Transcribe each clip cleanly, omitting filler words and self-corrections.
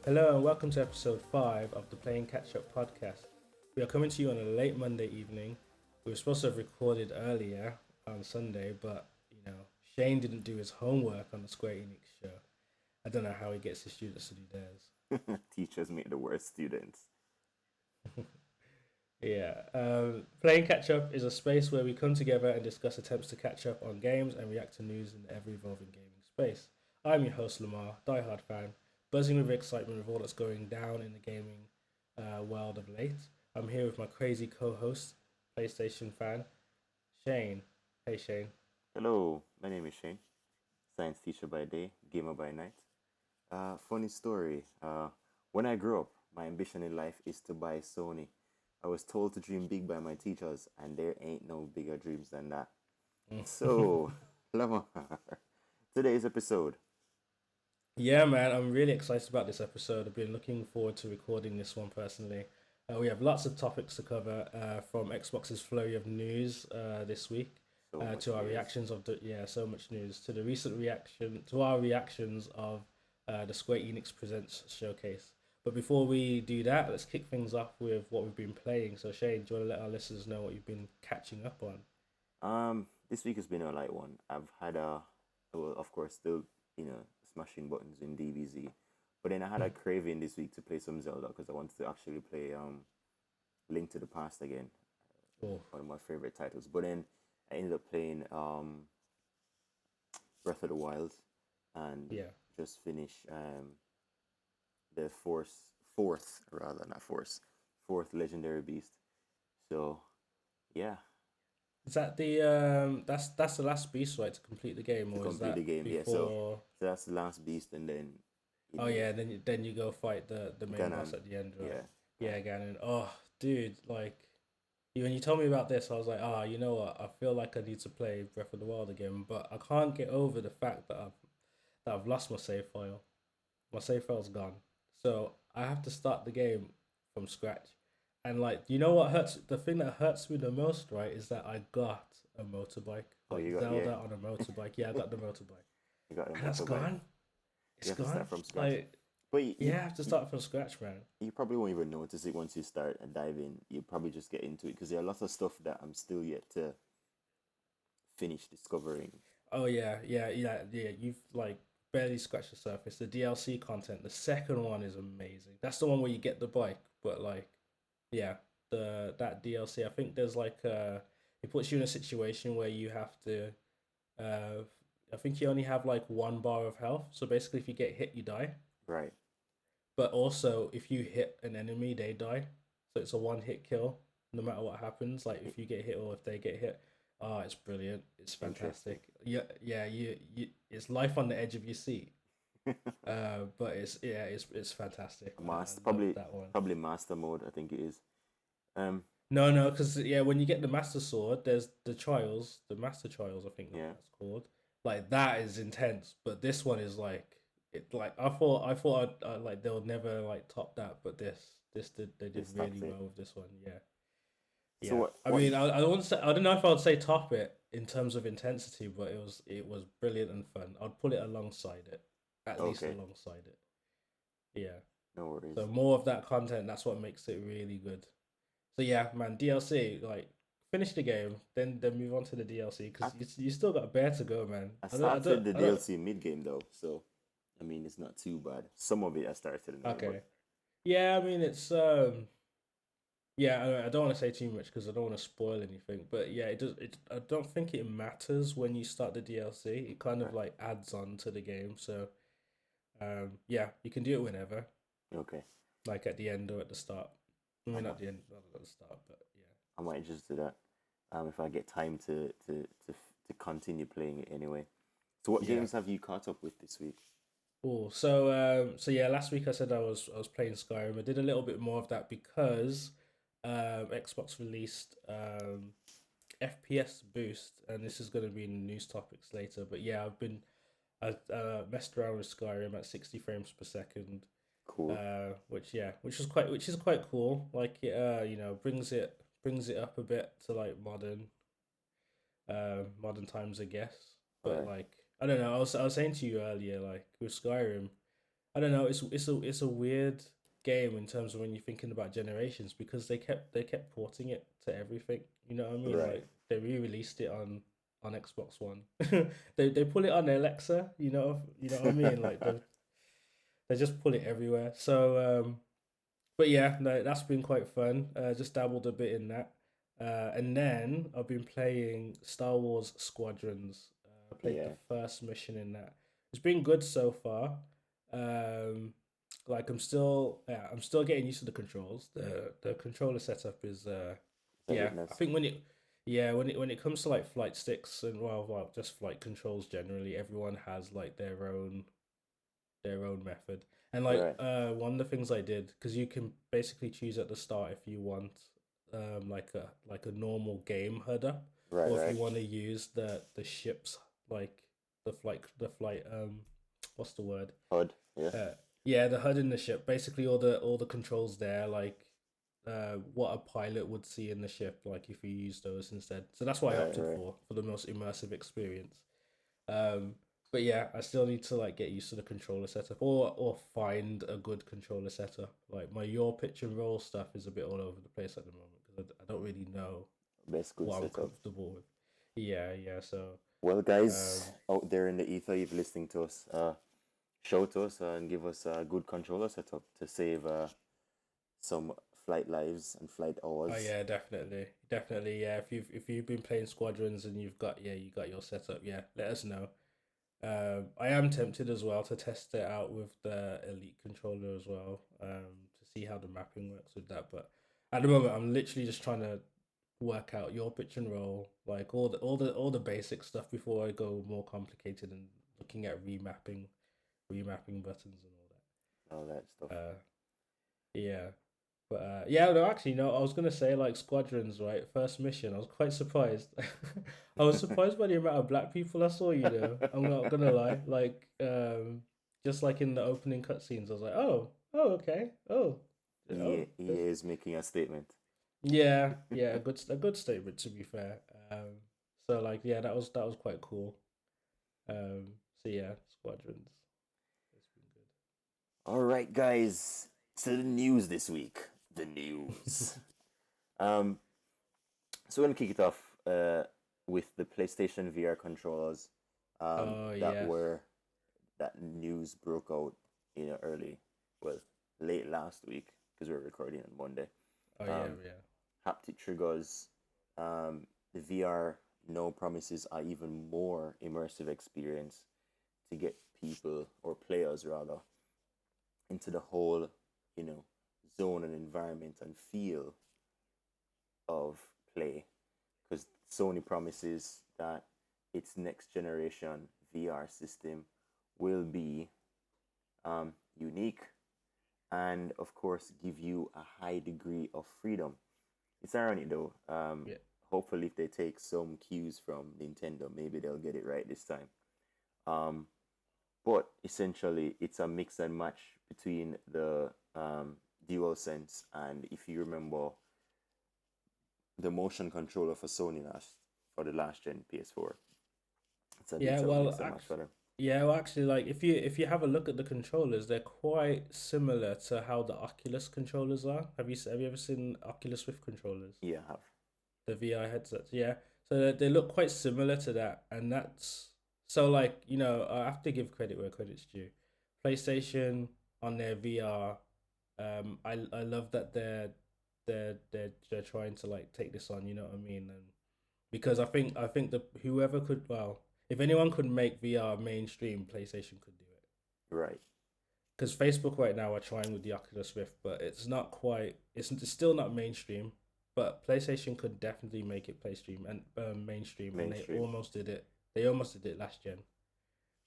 Hello and welcome to episode 5 of the Playing Catch-up podcast. We are coming to you on a late Monday evening. We were supposed to have recorded earlier on Sunday, but Shane didn't do his homework on the Square Enix show. I don't know how he gets his students to do theirs. Teachers make the worst students. Playing Catch-up is a space where we come together and discuss attempts to catch up on games and react to news in the ever-evolving gaming space. I'm your host Lamar, diehard fan, buzzing with excitement with all that's going down in the gaming world of late. I'm here with my crazy co-host, PlayStation fan, Shane. Hey Shane. Hello, my name is Shane. Science teacher by day, gamer by night. Funny story. When I grew up, my ambition in life is to buy Sony. I was told to dream big by my teachers, and there ain't no bigger dreams than that. So, Lamar, today's episode. Yeah, man, I'm really excited about this episode. I've been looking forward to recording this one personally. We have lots of topics to cover, from Xbox's flurry of news this week to our news. Reactions of so much news, to the recent reaction to our reactions of the Square Enix Presents showcase. But before we do that, let's kick things off with what we've been playing. So Shane, do you want to let our listeners know what you've been catching up on? This week has been a light one. I've had of course, still smashing buttons in DBZ, but then I had a craving this week to play some Zelda because I wanted to actually play Link to the Past again, one of my favorite titles. But then I ended up playing Breath of the Wild, and just finished the fourth legendary beast. So yeah. Is that the that's the last beast, right, to complete the game, or is that the game? before... Yeah, so that's the last beast, and then then you go fight the main Ganon. boss at the end, right? Yeah, Ganon. Oh, dude, like when you told me about this, I was like, you know what? I feel like I need to play Breath of the Wild again, but I can't get over the fact that I've lost my save file. My save file's gone, so I have to start the game from scratch. And like, you know what hurts? The thing that hurts me the most, right, is that I got a motorbike. Like Zelda on a motorbike. Yeah, I got the motorbike. You got a And that's motorbike. gone. It's You have to gone. start from scratch. Like, But I have to start from scratch, man. you probably won't even notice it once you start and dive in. You probably just get into it because there are lots of stuff that I'm still yet to finish discovering. Oh yeah. You've like barely scratched the surface. The DLC content, the second one is amazing. That's the one where you get the bike, but like, yeah, that DLC. I think there's like it puts you in a situation where you have to. I think you only have like 1 bar of health. So basically, if you get hit, you die. Right. But also, if you hit an enemy, they die. So it's a one-hit kill, no matter what happens. Like if you get hit or if they get hit. Oh, it's brilliant. It's fantastic. Yeah. You it's life on the edge of your seat. But it's fantastic. Probably master mode. I think it is. No, because when you get the master sword, there's the master trials. I think that's called. Like that is intense, but this one is like it. Like I thought like they'll never like top that, but they did really well with this one. Yeah. So what, I mean, I don't want to say, I don't know if I would say top it in terms of intensity, but it was brilliant and fun. I'd put it alongside it, at least alongside it. Yeah. No worries. So more of that content. That's what makes it really good. So yeah, man, DLC, like finish the game, then move on to the DLC because you still got a bear to go, man. I started the DLC mid game though, so I mean it's not too bad. Some of it I started. Okay. Yeah, I mean it's I don't want to say too much because I don't want to spoil anything, but yeah, it does. I don't think it matters when you start the DLC. It kind of like adds on to the game, so you can do it whenever. Okay. Like at the end or at the start. I mean, not at the start, but yeah. I might just do that. If I get time to continue playing it anyway. So what games have you caught up with this week? Oh, so last week I said I was playing Skyrim. I did a little bit more of that because Xbox released FPS boost, and this is going to be in news topics later. But yeah, I messed around with Skyrim at 60 frames per second. Cool. Which is quite cool. Like it brings it up a bit to like modern times, I guess. But like I don't know. I was saying to you earlier, like with Skyrim, I don't know. It's a weird game in terms of when you're thinking about generations because they kept porting it to everything. You know what I mean? Right. Like they re-released it on Xbox One. They pull it on Alexa. You know what I mean? Like they just pull it everywhere. So but yeah, no, that's been quite fun. Just dabbled a bit in that. And then I've been playing Star Wars Squadrons. I played the Yeah. first mission in that. It's been good so far. Um, like I'm still getting used to the controls. The controller setup is It's a yeah. I witness. think when it comes to like flight sticks and well just flight controls generally, everyone has like their own method. And like Right. one of the things I did because you can basically choose at the start if you want like a normal game header Right. or if Right. you want to use the ships like the flight what's the word HUD. Yeah. yeah, the HUD in the ship, basically all the controls there, like what a pilot would see in the ship, like if you use those instead. So that's what I Right. opted Right. for the most immersive experience. Um, but yeah, I still need to like get used to the controller setup or find a good controller setup. Like my your pitch and roll stuff is a bit all over the place at the moment because I don't really know Best good what I'm setup. comfortable with. Yeah, yeah. So Well, guys um, out there in the ether, if listening to us, shout us and give us a good controller setup to save some flight lives and flight oh hours. yeah, definitely, definitely. Yeah, if you've been playing squadrons and you got your setup, yeah, let us know. I am tempted as well to test it out with the Elite controller as well, to see how the mapping works with that. But at the moment, I'm literally just trying to work out your pitch and roll, like all the basic stuff before I go more complicated and looking at remapping buttons and all All that stuff. that. Yeah. But yeah, no, actually, no. I was gonna say like squadrons, right? First mission. I was quite surprised. I was surprised by the amount of black people I saw. I'm not gonna lie. Like, just like in the opening cutscenes, I was like, oh, okay, oh, EA is making a statement. yeah, yeah. A good statement to be fair. So like, yeah, that was quite cool. So yeah, squadrons. It's been All right, guys. To the news this week. The news. Um, so we're gonna kick it off with the PlayStation VR controllers. good. Oh That yes. were that news broke out early, well, late last week because we are recording on Monday. Oh yeah, Um, yeah. Haptic triggers. The VR now promises a even more immersive experience to get people or players rather into the whole, you know, zone and environment and feel of play. Because Sony promises that its next generation VR system will be unique and, of course, give you a high degree of freedom. It's ironic though. Yeah. Hopefully, if they take some cues from Nintendo, maybe they'll get it right this time. Um, but essentially, it's a mix and match between the DualSense and, if you remember, the motion controller for Sony for the last gen PS4. Yeah, It's a well, mix and match for them. actually, like if you have a look at the controllers, they're quite similar to how the Oculus controllers are. Have you ever seen Oculus Rift controllers, Yeah, I have. the VR headsets? Yeah, so they look quite similar to that, and that's so like I have to give credit where credit's due. PlayStation on their VR, I love that they're trying to like take this on. You know what I mean? And because I think the whoever could well if anyone could make VR mainstream, PlayStation could do it. Right. Because Facebook right now are trying with the Oculus Rift, but it's not quite. It's still not mainstream. But PlayStation could definitely make it mainstream and they Mainstream. almost did it. They almost did it last gen.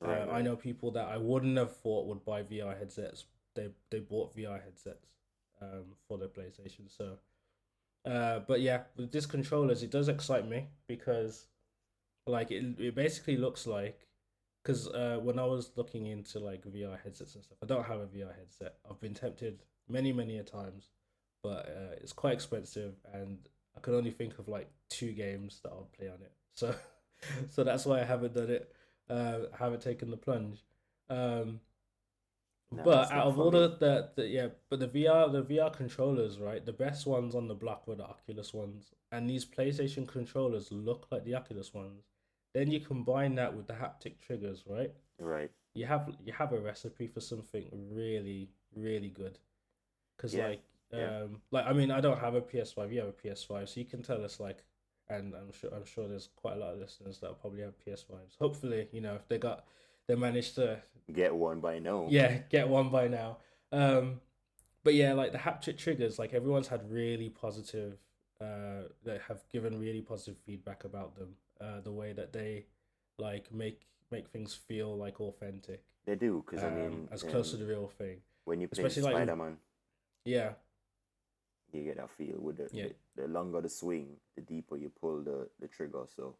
Right. I Right. know people that I wouldn't have thought would buy VR headsets. They bought VR headsets for their PlayStation. So but yeah, with these controllers, it does excite me because like it basically looks like because when I was looking into like VR headsets and stuff, I don't have a VR headset. I've been tempted many a times, but it's quite expensive, and I can only think of like two games that I'll play on it. So so that's why I haven't done it. I haven't taken the plunge. Um, No, But that's out not of for all me. but the VR controllers, right? The best ones on the block were the Oculus ones, and these PlayStation controllers look like the Oculus ones. Then you combine that with the haptic triggers, right? Right. You have a recipe for something really really good. Because Yeah. Yeah. like I mean I don't have a PS5. You have a PS5, so you can tell us like, and I'm sure there's quite a lot of listeners that probably have PS5s. Hopefully, if they managed to, Get one by now. yeah, get one by now. But yeah, like the haptic triggers, like everyone's had really positive, they have given really positive feedback about them. The way that they like make things feel like authentic, They do, because I mean, as close to the real thing. when you play Especially like with, Spider-Man, yeah, you get that feel with yeah, the longer the swing, the deeper you pull the trigger. So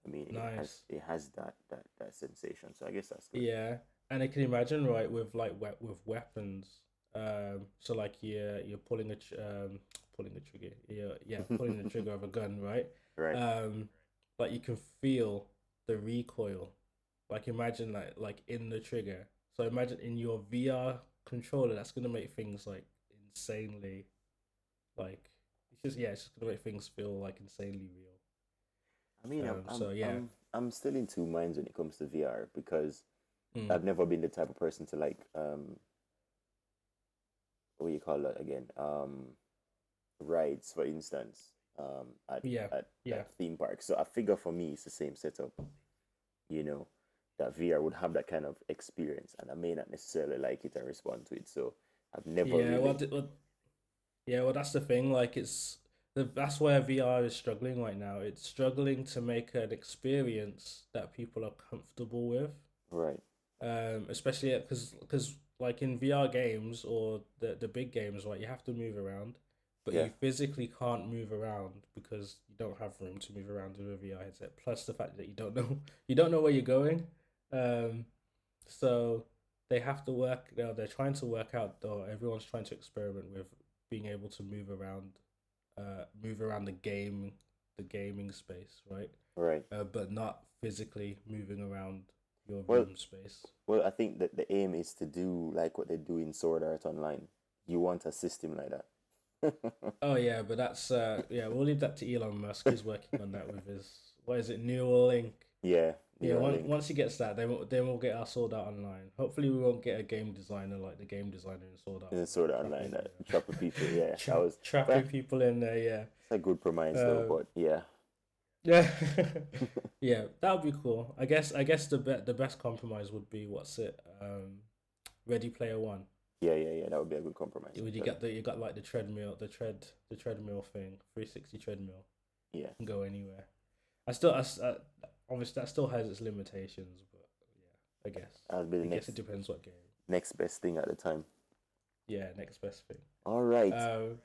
I mean, nice. it has that sensation. So I guess that's good. Yeah, and I can imagine right with like with weapons. So like you're pulling the trigger. Yeah, pulling the trigger of a gun, right? Right. Um, like you can feel the recoil. Like imagine like in the trigger. So imagine in your VR controller, that's gonna make things like insanely like it's just gonna make things feel like insanely real. I mean, So yeah. I'm still in two minds when it comes to VR because Mm. I've never been the type of person to like what do you call that again? Rides, for instance, at Yeah, at yeah. theme parks. So I figure for me it's the same setup. You know, that VR would have that kind of experience, and I may not necessarily like it and respond to it. So I've never Yeah, really well, that's the thing. Like, that's where VR is struggling right now. It's struggling to make an experience that people are comfortable with. right. Especially because like in VR games or the big games, right, you have to move around, but Yeah, you physically can't move around because you don't have room to move around with a VR headset. Plus the fact that you don't know you don't know where you're going. Um, so they have to work. They're trying to work out, or everyone's trying to experiment with being able to move around the gaming space, right? right. But not physically moving around your Well, room space. I think that the aim is to do like what they do in Sword Art Online. You want a system like that. Oh yeah, but that's yeah. We'll leave that to Elon Musk. He's working on that with his what is it, Neuralink? Yeah, Yeah, Neuralink once he gets that, then we'll get our Sword Art Online. Hopefully, we won't get a game designer like the game designer in Sword Art in Online Sword Art Online, trapping trapping people. Yeah, that was, trapping but people in there. it's a good premise Yeah, though. But yeah, yeah, yeah. That would be cool. I guess the best compromise would be what's it? Ready Player One. yeah. That would be a good compromise. When you got like the treadmill, the treadmill thing, 360 treadmill, Yeah, can go anywhere. I obviously that still has its limitations, but yeah, I guess. that'll be the I guess it depends what game. next best thing at the time. Yeah, next best thing. All right. Um,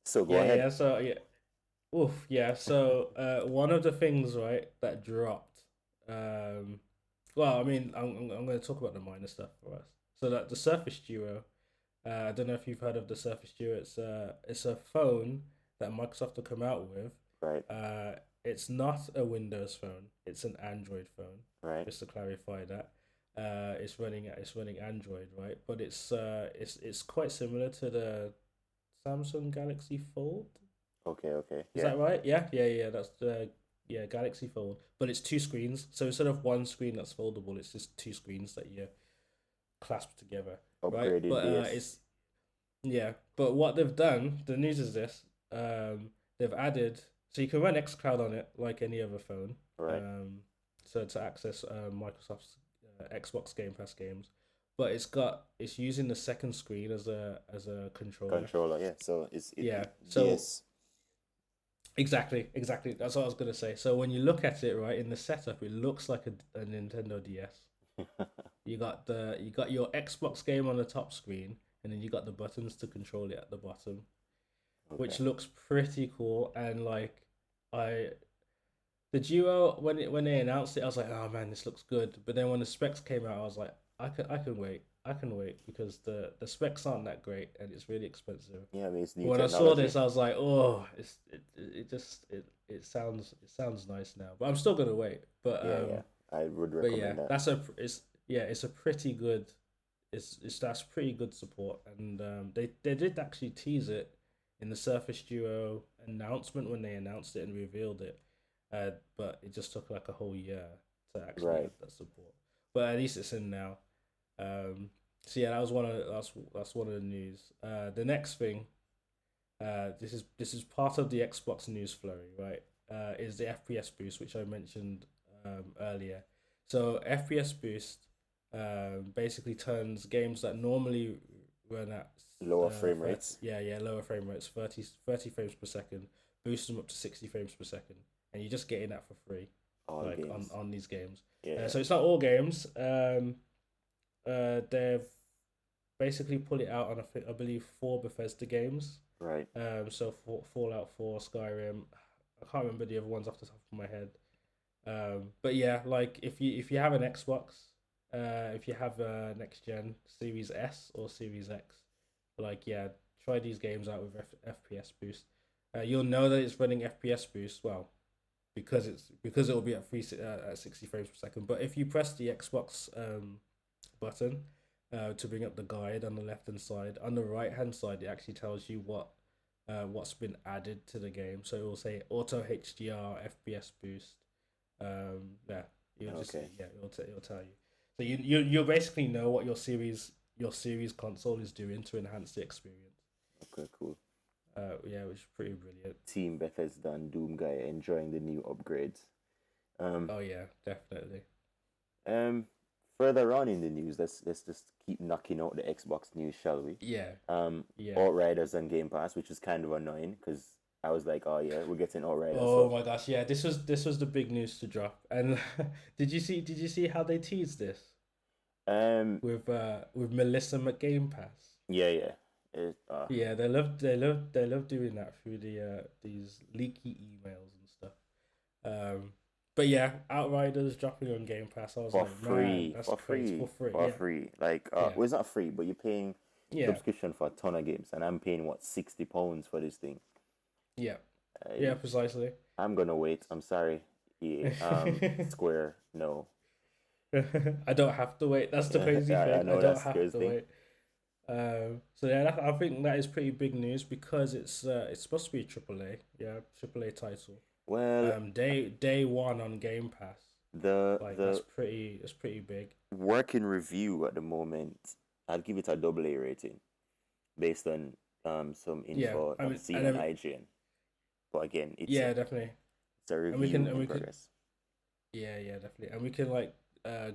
So go yeah, ahead. yeah. So yeah, oof, yeah. So one of the things right that dropped. Well, I mean, I'm going to talk about the minor stuff for us. So that the Surface Duo. I don't know if you've heard of the Surface Duo. It's a phone that Microsoft have come out with. Right. It's not a Windows phone. It's an Android phone. Right. Just to clarify that, it's running Android, right? But it's quite similar to the Samsung Galaxy Fold. Okay. Okay. Is Yeah. that right? Yeah. That's the yeah Galaxy Fold, but it's two screens. So instead of one screen that's foldable, it's just two screens that you clasp together, right? Upgraded But base. it's yeah. But what they've done, the news is this: they've added so you can run XCloud on it like any other phone. Right. So to access Microsoft's Xbox Game Pass games, but it's using the second screen as a controller. Controller. Yeah. So Yeah. So DS. exactly. That's what I was gonna say. So when you look at it right in the setup, it looks like a Nintendo DS. You got your Xbox game on the top screen, and then you got the buttons to control it at the bottom, Okay. which looks pretty cool. And like I the Duo when they announced it, I was like, oh man, this looks good. But then when the specs came out, I was like, I can wait because the specs aren't that great and it's really expensive. Yeah. I mean, it's But new when I saw technology. this, I was like, oh, it sounds nice now. But I'm still gonna wait. But Yeah. Yeah. I would but yeah, recommend that. it's a pretty good it's that's pretty good support, and they did actually tease it in the Surface Duo announcement when they announced it and revealed it, but it just took like a whole year to actually Right. add that support. But at least it's in now. So yeah, that was that's one of the news. The next thing, this is part of the Xbox news flurry, right? Is the FPS boost, which I mentioned earlier. So FPS boost basically turns games that normally run at Lower frame rates. lower frame rates, 30 frames per second, boost them up to 60 frames per second, and you're just getting that for free, All like games. on these games. Yeah. So it's not all games. They've basically put it out on I believe four Bethesda games. Right. So for Fallout 4, Skyrim, I can't remember the other ones off the top of my head. But yeah, like if you have an Xbox, if you have a next gen Series S or Series X, like yeah, try these games out with FPS boost. You'll know that it's running FPS boost well because it will be at at 60 frames per second. But if you press the Xbox button to bring up the guide on the left hand side, on the right hand side, it actually tells you what's been added to the game. So it will say auto HDR FPS boost. Yeah, Okay. it'll tell you. So you'll basically know what your series console is doing to enhance the experience. Okay. Cool. Yeah, which is pretty brilliant. Team Bethesda and Doom guy enjoying the new upgrades. Um, Oh yeah, definitely. um, Further on in the news, let's just keep knocking out the Xbox news, shall we? Yeah, yeah. Outriders on Game Pass, which is kind of annoying because I was like, oh yeah, we're getting Outriders. Oh So my gosh, yeah. This was the big news to drop. And did you see how they teased this with Melissa McGame Pass? yeah, yeah. Yeah, they love doing that through these leaky emails and stuff. But yeah, Outriders dropping on Game Pass. I was For like, man, free, that's for crazy free, for free. for Yeah, free. Like, yeah, well, it's not free, but you're paying yeah, subscription for a ton of games, and I'm paying what £60 for this thing. yeah, yeah, I, precisely. I'm gonna wait. I'm sorry, EA. Square, no. I don't have to wait. That's the crazy I thing. I know don't that's have Square's to thing. wait. So yeah, I think that is pretty big news because it's supposed to be a AAA, yeah, AAA title. Well, Day one on Game Pass, like the that's pretty big. working review at the moment, I'd give it a double A rating based on some Yeah, info I I've mean, seen and on then, IGN. But again, yeah, definitely, it's a and we can review and in we can progress. yeah, definitely, and we can like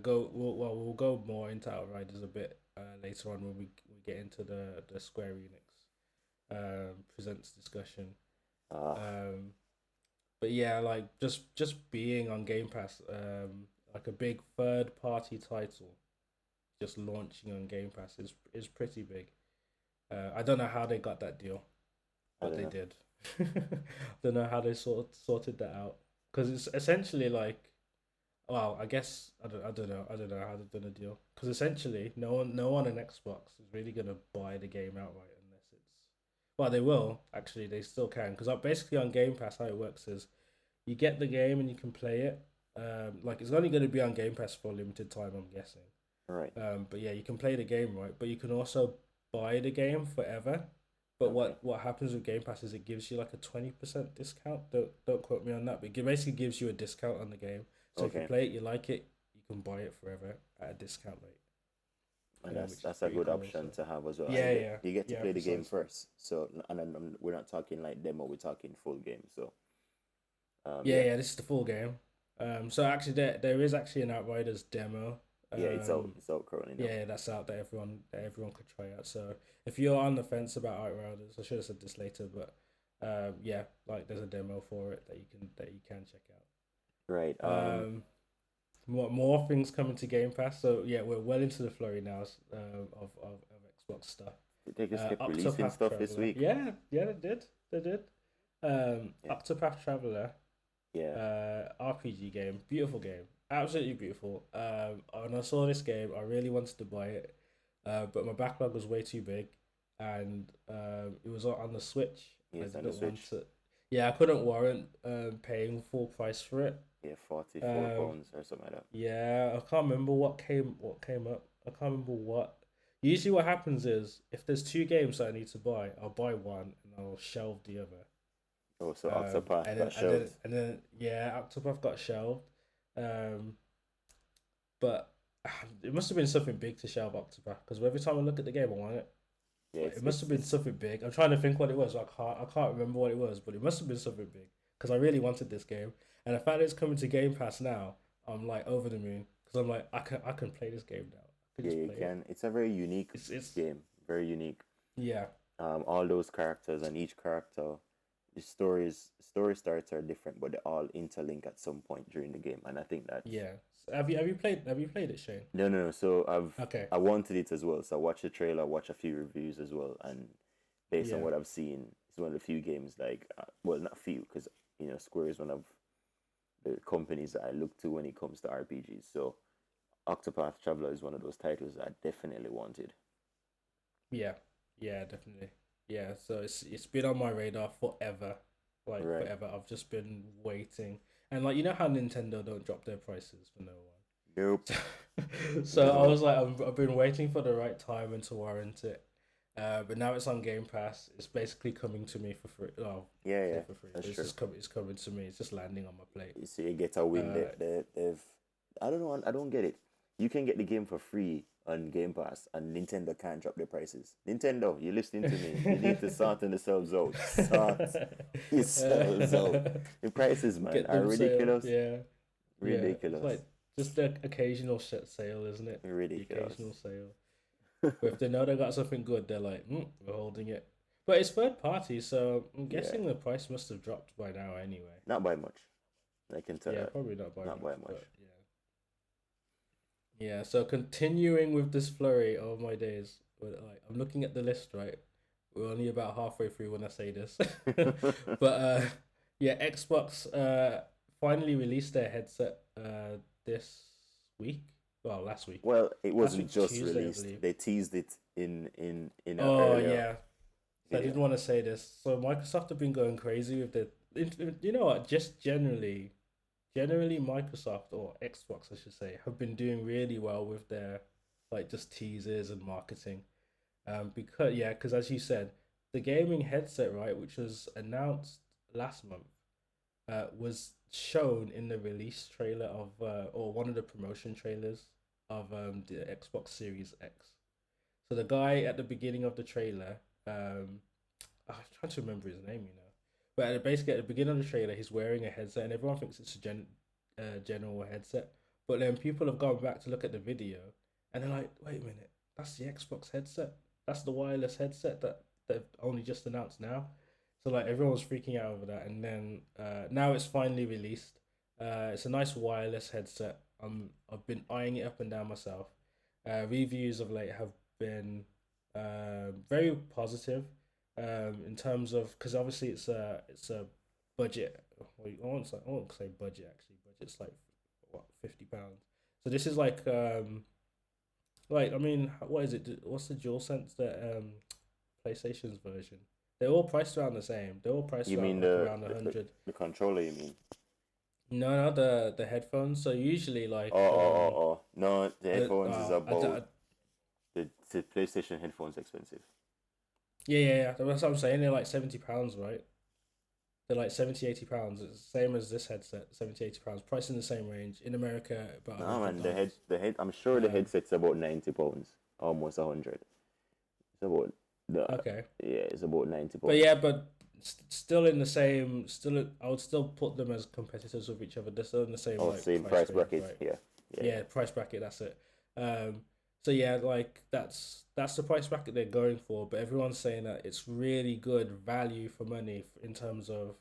go we'll go more into Outriders a bit later on when we get into the Square Enix presents discussion. Uh, Um, but yeah, like just being on Game Pass, like a big third party title just launching on Game Pass is pretty big. I don't know how they got that deal, I but don't they know. did. Don't know how they sorted that out because it's essentially like, well, I guess I don't know how they've done a deal because essentially no one on Xbox is really gonna buy the game outright unless it's, well, they will actually, they still can because basically on Game Pass how it works is you get the game and you can play it. Like it's only going to be on Game Pass for a limited time, I'm guessing. All right. But yeah, you can play the game, right? But you can also buy the game forever. But Okay. what happens with Game Pass is it gives you like a 20% discount. Don't quote me on that, but it basically gives you a discount on the game. So if you Okay. play it, you like it, you can buy it forever at a discount rate, And which is that's a pretty good cool. So option to have as well. And yeah, yeah, you get to yeah, play the game precisely. first. So and then we're not talking like demo. We're talking full game. So Yeah, yeah, yeah, this is the full game. So actually, there is actually an Outriders demo. yeah. It's out. Um, It's out currently now. yeah, that's out that everyone could try out. So if you're on the fence about Outriders, I should have said this later, but yeah, like there's a demo for it that you can check Right. out. More things coming to Game Pass. So yeah, we're well into the flurry now of Xbox stuff. They just kept releasing Octopath stuff this Traveler. week. Yeah, yeah, they did. Yeah. Octopath Traveler, Yeah. RPG game, beautiful game, absolutely beautiful. When I saw this game, I really wanted to buy it, but my backlog was way too big, and it was on the Switch. I Yes, on the didn't want Switch. to. Yeah, I couldn't warrant paying full price for it. Yeah, 44 Um, pounds or something like that. yeah, I can't remember what came up. I can't remember what. Usually, what happens is if there's two games that I need to buy, I'll buy one and I'll shelve the other. Oh, so Octopath got shelved. Yeah, Octopath got shelved. Um, but it must have been something big to shelve Octopath because every time I look at the game, I want it. Yeah, Like, it must have been it's something big. I'm trying to think what it was. I can't remember what it was, but it must have been something big because I really wanted this game, and the fact that it's coming to Game Pass now, I'm like over the moon because I'm like I can play this game now. I can yeah, just you play it. can. It's a very unique It's game, very unique. yeah All those characters and each character, the story starts are different, but they all interlink at some point during the game, and I think that's yeah. So have you played it, Shane? no. So Okay. I wanted it as well. So I watched the trailer, watched a few reviews as well, and based on Yeah. what I've seen, it's one of the few games like well, not few because Square is one of the companies that I look to when it comes to RPGs. So Octopath Traveler is one of those titles that I definitely wanted. Yeah. Yeah. Definitely. Yeah. So it's been on my radar forever, like Right. forever. I've just been waiting, and like you know how Nintendo don't drop their prices for no Nope. one. So I No. was like, I've been waiting for the right time and to warrant it. But now it's on Game Pass. It's basically coming to me for free. Oh, Yeah, say yeah, for free. that's It's true. just coming. It's coming to me. It's just landing on my plate. You see, you get a win. Uh, They've. I don't know. I don't get it. You can get the game for free on Game Pass, and Nintendo can't drop their prices. Nintendo, you listening to me? You need to sort themselves out. Sort yourselves out. The prices, man, Get are them sale. ridiculous. Yeah, yeah. It's Ridiculous. like just the occasional shit sale, isn't it? The Ridiculous. occasional sale. But if they know they got something good, they're like, we're holding it. But it's third party, so I'm Yeah, guessing the price must have dropped by now anyway. not by much. I can tell Yeah, that. probably not by Not much, by much. but yeah. Yeah, so continuing with this flurry of my days, like I'm looking at the list, right? We're only about halfway through when I say this. But yeah, Xbox finally released their headset this week. Well, last week. Well, it Last wasn't week just Tuesday, I released. believe. They teased it in an Oh earlier yeah. So I video. didn't want to say this. So Microsoft have been going crazy with the you know what, just generally Microsoft or Xbox I should say have been doing really well with their like just teasers and marketing. Because as you said, the gaming headset, right, which was announced last month, was shown in the release trailer of or one of the promotion trailers of the Xbox Series X. So the guy at the beginning of the trailer, I'm trying to remember his name, you know. But basically at the beginning of the trailer, he's wearing a headset, and everyone thinks it's a general headset. But then people have gone back to look at the video, and they're like, "Wait a minute, that's the Xbox headset. That's the wireless headset that they've only just announced now." So like everyone was freaking out over that, and then now it's finally released. It's a nice wireless headset. I've been eyeing it up and down myself. Reviews of late have been very positive in terms of because obviously it's a budget. Well, I won't say budget actually. Budget's like what £50. So this is like I mean what is it? What's the DualSense that PlayStation's version? They're all priced around the same. They're all priced You around mean like around 100. the controller? You mean? No, no, the headphones. So usually Oh. No, the the headphones is about the PlayStation headphones expensive. yeah. That's what I'm saying. They're like £70, right? They're like 70, £80. It's the same as this headset, 70, £80. Price in the same range. In America, about No man, $100. the head. I'm sure the Um, headset's about £90, almost 100. It's about the okay. yeah, it's about 90 But pounds. yeah, but still in the same, I would still put them as competitors with each other. They're still in the same Oh, like same price price range, bracket. right? Yeah, yeah, Yeah, price bracket. That's it. Um, so yeah, like that's the price bracket they're going for. But everyone's saying that it's really good value for money in terms of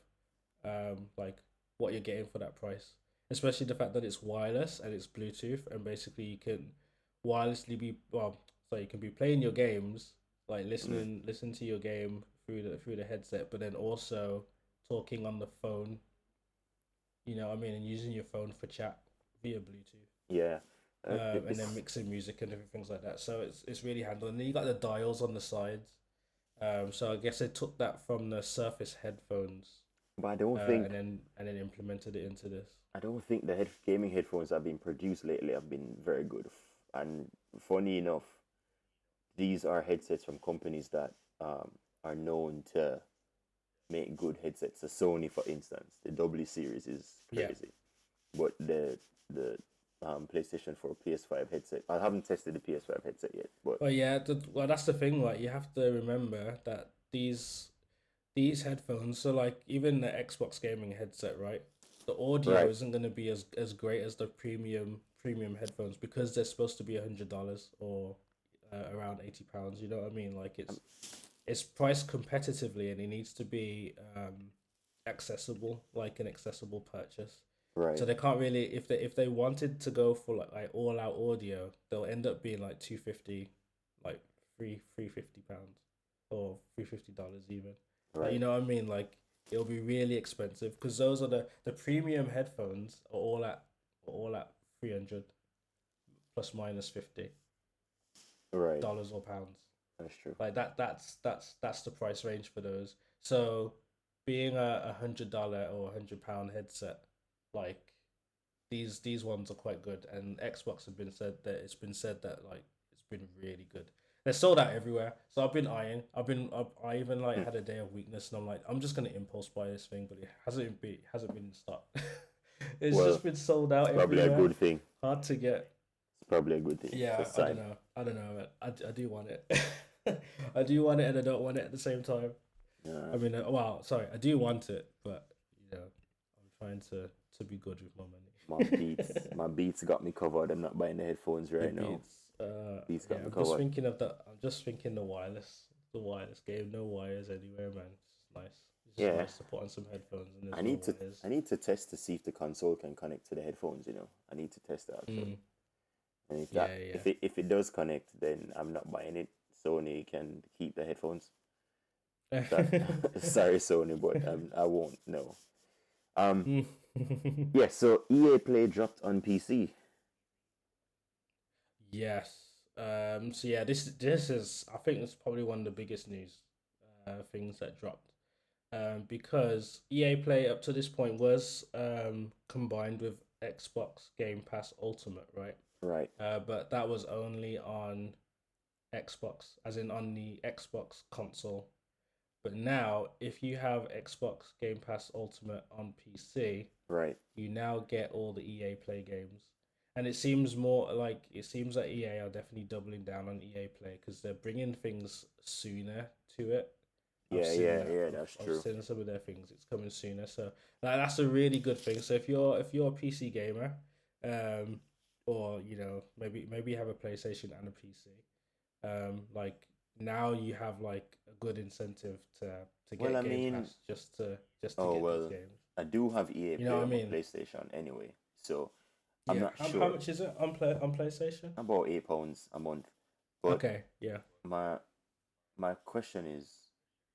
like what you're getting for that price. Especially the fact that it's wireless and it's Bluetooth, and basically you can wirelessly be so you can be playing your games, like mm, listen to your game through the headset, but then also talking on the phone. You know what I mean, and using your phone for chat via Bluetooth. yeah. And then This, mixing music and different things like that. So it's really handy. And then you got the dials on the sides. So I guess they took that from the Surface headphones, but and then implemented it into this. I don't think the gaming headphones that have been produced lately have been very good. And funny enough, these are headsets from companies that are known to make good headsets. So Sony, for instance, the W series is Yeah. crazy, but the PlayStation 4 PS5 headset. I haven't tested the PS5 headset yet, but Well, yeah. Well, that's the thing. Like, you have to remember that these headphones. So, like, even the Xbox gaming headset, right? The audio right, isn't going to be as great as the premium headphones because they're supposed to be $100 or around £80. You know what I mean? Like, um, it's priced competitively and it needs to be accessible, like an accessible purchase. So right, they can't really, if they wanted to go for like all out audio, they'll end up being like 250, like £350 or $350 even. Like, you right. know what I mean? Like, it'll be really expensive because those are the premium headphones are all at 300 plus minus $50 Right. or pounds. That's true. Like that's the price range for those. So being $100 or £100 headset, like these ones are quite good. And Xbox have been said that it's been said that like it's been really good. They're sold out everywhere. So I've been eyeing. I even like Hmm. had a day of weakness, and I'm like, I'm just gonna impulse buy this thing, but it hasn't been in stock. It's Well, just been sold out it's probably a everywhere. good thing. Hard to get. It's probably a good thing. It's Yeah, a I don't sign. know. I don't know. I do want it. I do want it and I don't want it at the same time. Uh, I mean, well, sorry, I do want it, but I'm trying to be good with my money. my beats got me covered. I'm not buying the headphones Your right now. beats. Beats Yeah, got me covered. I'm just thinking the wireless game. No wires anywhere, man. It's just nice. It's just Yeah, nice to put on some headphones and I there's no need to wires. I need to test to see if the console can connect to the headphones. I need to test that actually. Mm, And if that yeah, if it does connect, then I'm not buying it. Sony can keep the headphones. Sorry, yeah. sorry Sony, but I won't. No. Um. Yeah. So EA Play dropped on PC. Yes. So yeah, this is, I think it's probably one of the biggest news things that dropped. Because EA Play up to this point was combined with Xbox Game Pass Ultimate, right? Right. But that was only on Xbox, as in on the Xbox console. But now, if you have Xbox Game Pass Ultimate on PC, Right. you now get all the EA Play games. And it seems like EA are definitely doubling down on EA Play because they're bringing things sooner to it. I've Yeah. seen Yeah. that. Yeah. That's I've true. seen some of their things. It's coming sooner, so that's a really good thing. So if you're a PC gamer, um, or maybe you have a PlayStation and a PC, like now you have like a good incentive to Well, get I Game mean, Pass just to oh get these well, games. I do have EA You know Play what I on my mean? PlayStation anyway, so I'm Yeah. not How sure. much is it on PlayStation? About £8 a month. But Okay. Yeah. my my question